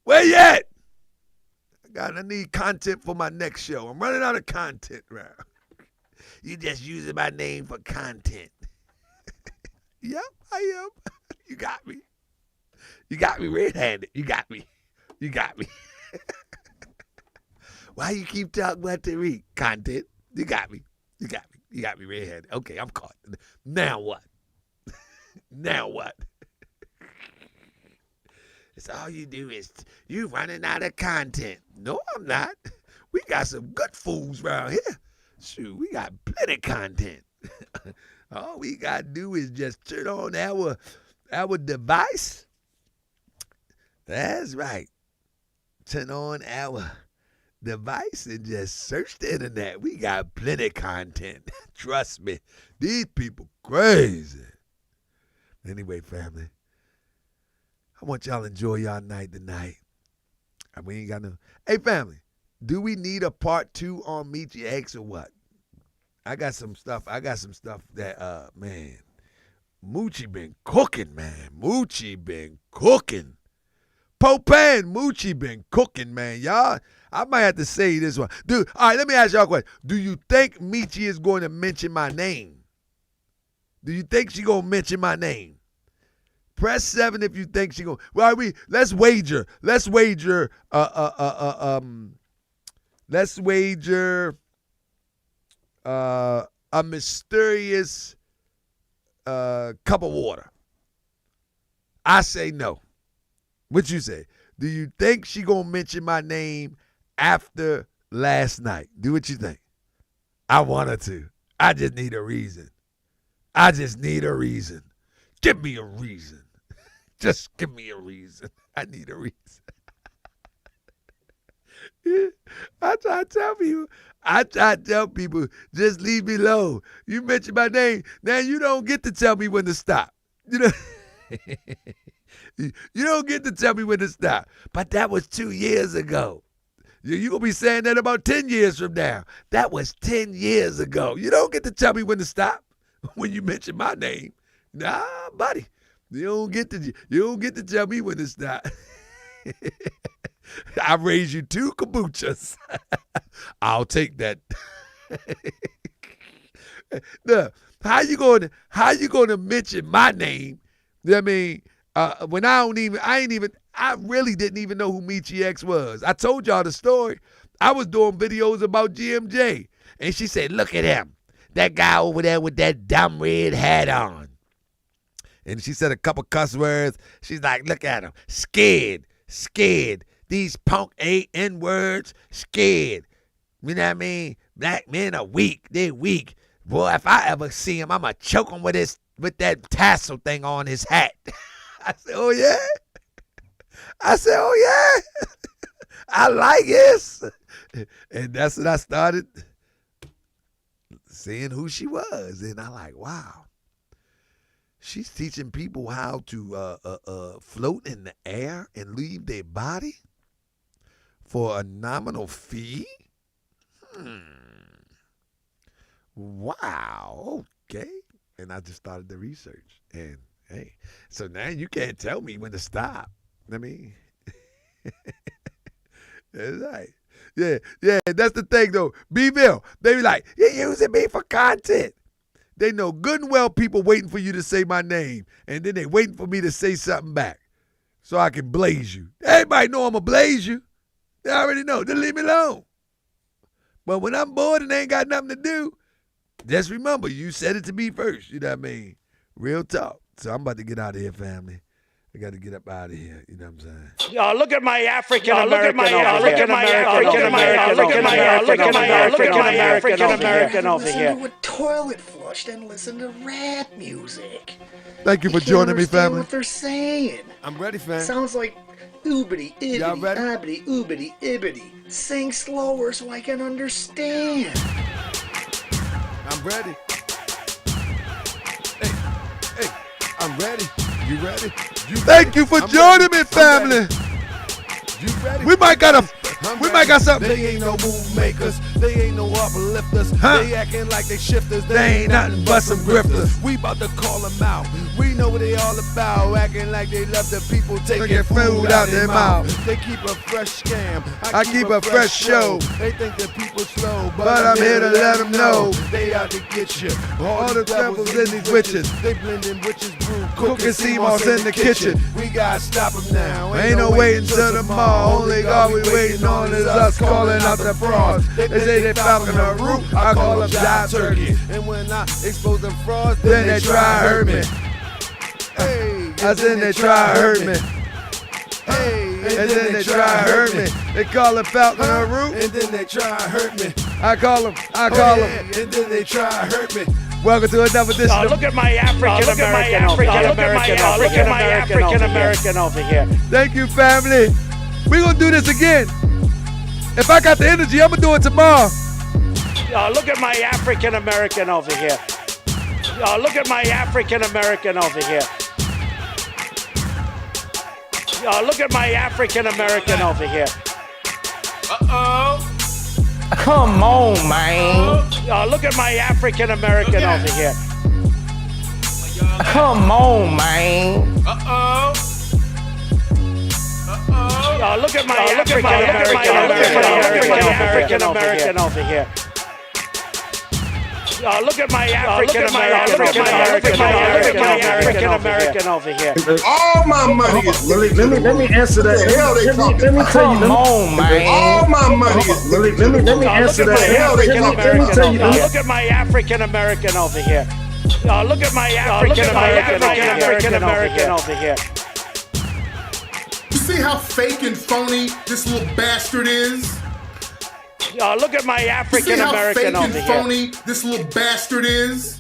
Where you at? I need content for my next show. I'm running out of content, right? You just using my name for content. Yep, I am. You got me. You got me red-handed. You got me. You got me. Why you keep talking about Tariq? Content. You got me. You got me. You got me red-handed. Okay, I'm caught. Now what? Now what? It's all you do is you running out of content. No, I'm not. We got some good fools around here. Shoot, we got plenty of content. All we got to do is just turn on our device. That's right. Turn on our device and just search the internet. We got plenty of content. Trust me. These people crazy. Anyway, family, I want y'all to enjoy y'all night tonight. We ain't got no. Hey, family, do we need a part 2 on Michi X or what? I got some stuff that, man, Moochie been cooking, man. Moochie been cooking. Popan, Moochie been cooking, man. Y'all, I might have to say this one. Dude, all right, let me ask y'all a question. Do you think Michi is going to mention my name? Do you think she going to mention my name? Press 7 if you think she going to. Well, let's wager. Let's wager a mysterious cup of water. I say no. What you say? Do you think she gonna mention my name after last night? Do what you think. I want her to. I just need a reason. Give me a reason. Just give me a reason. I need a reason. I try to tell people, just leave me alone. You mention my name, now you don't get to tell me when to stop. You know, you don't get to tell me when to stop. But that was 2 years ago. You're going to be saying that about 10 years from now. That was 10 years ago. You don't get to tell me when to stop when you mention my name. Nah, buddy. You don't get to tell me when to stop. I raised you 2 kombuchas. I'll take that. Now, how you gonna mention my name? I mean, when I really didn't even know who Michi X was. I told y'all the story. I was doing videos about GMJ, and she said, "Look at him, that guy over there with that dumb red hat on." And she said a couple cuss words. She's like, "Look at him, scared. These punk N words, scared. You know what I mean? Black men are weak. They're weak. Boy, if I ever see him, I'ma choke him with that tassel thing on his hat." I said, "Oh yeah." I like this. And that's when I started seeing who she was. And I like, wow. She's teaching people how to float in the air and leave their body for a nominal fee? Wow. Okay. And I just started the research. And hey, so now you can't tell me when to stop. I mean, that's right. Yeah, that's the thing though. B-Bill, they be like, "You're using me for content." They know good and well people waiting for you to say my name, and then they waiting for me to say something back so I can blaze you. Everybody know I'm going to blaze you. They already know. Just leave me alone. But when I'm bored and ain't got nothing to do, just remember, you said it to me first. You know what I mean? Real talk. So I'm about to get out of here, family. I got to get up out of here. You know what I'm saying? Look at my African American over here. Look at my African American over here. Listen to a toilet flush, then listen to rap music. Thank you for joining me, family. What they're saying? I'm ready, fam. Sounds like oobity Y'all ready? ibbity obbity oobity ibbity. Sing slower so I can understand. I'm ready. Hey, I'm ready. You ready? Thank you for joining me, family. You ready? We might got something. They ain't no move makers. They ain't no uplifters. They acting like they shifters. They ain't nothing but some grifters. We about to call them out. We know what they all about. Acting like they love the people taking food out their mouth. They keep a fresh scam. I keep a fresh show. They think the people slow, but I'm here to let them know. They out to get you. All the devils in these witches. They blending witches brew. Cooking CMOS in the kitchen. We gotta stop them now. Ain't no waiting till tomorrow. Only God we waiting on is us calling out the frauds. They say they falcon the roof. I call them jive turkey. And when I expose them frauds, then they try to hurt me. Hey, I said they try to hurt me. Hey, and then they try to hurt me. They call it falcon the roof. And then they try to hurt me. I call them. And then they try to hurt me. Welcome to another edition. Look at my African American over here. Look at my African American over here. Thank you, family. We're going to do this again. If I got the energy, I'm going to do it tomorrow. Look at my African American over here. Look at my African American over here. Look at my African American over here. Come on, man. Look at my African American over here. Come on, man. Look at my African American over here. Look at my African American over here. All my money is Let me answer that. hell they talking Let me tell you. Come on, man. All my money is Let me answer that. Let me tell you. Look at my African American over here. Look at my African American over here. You see how fake and phony this little bastard is? Look at my You see African how American fake over and here. phony this little bastard is?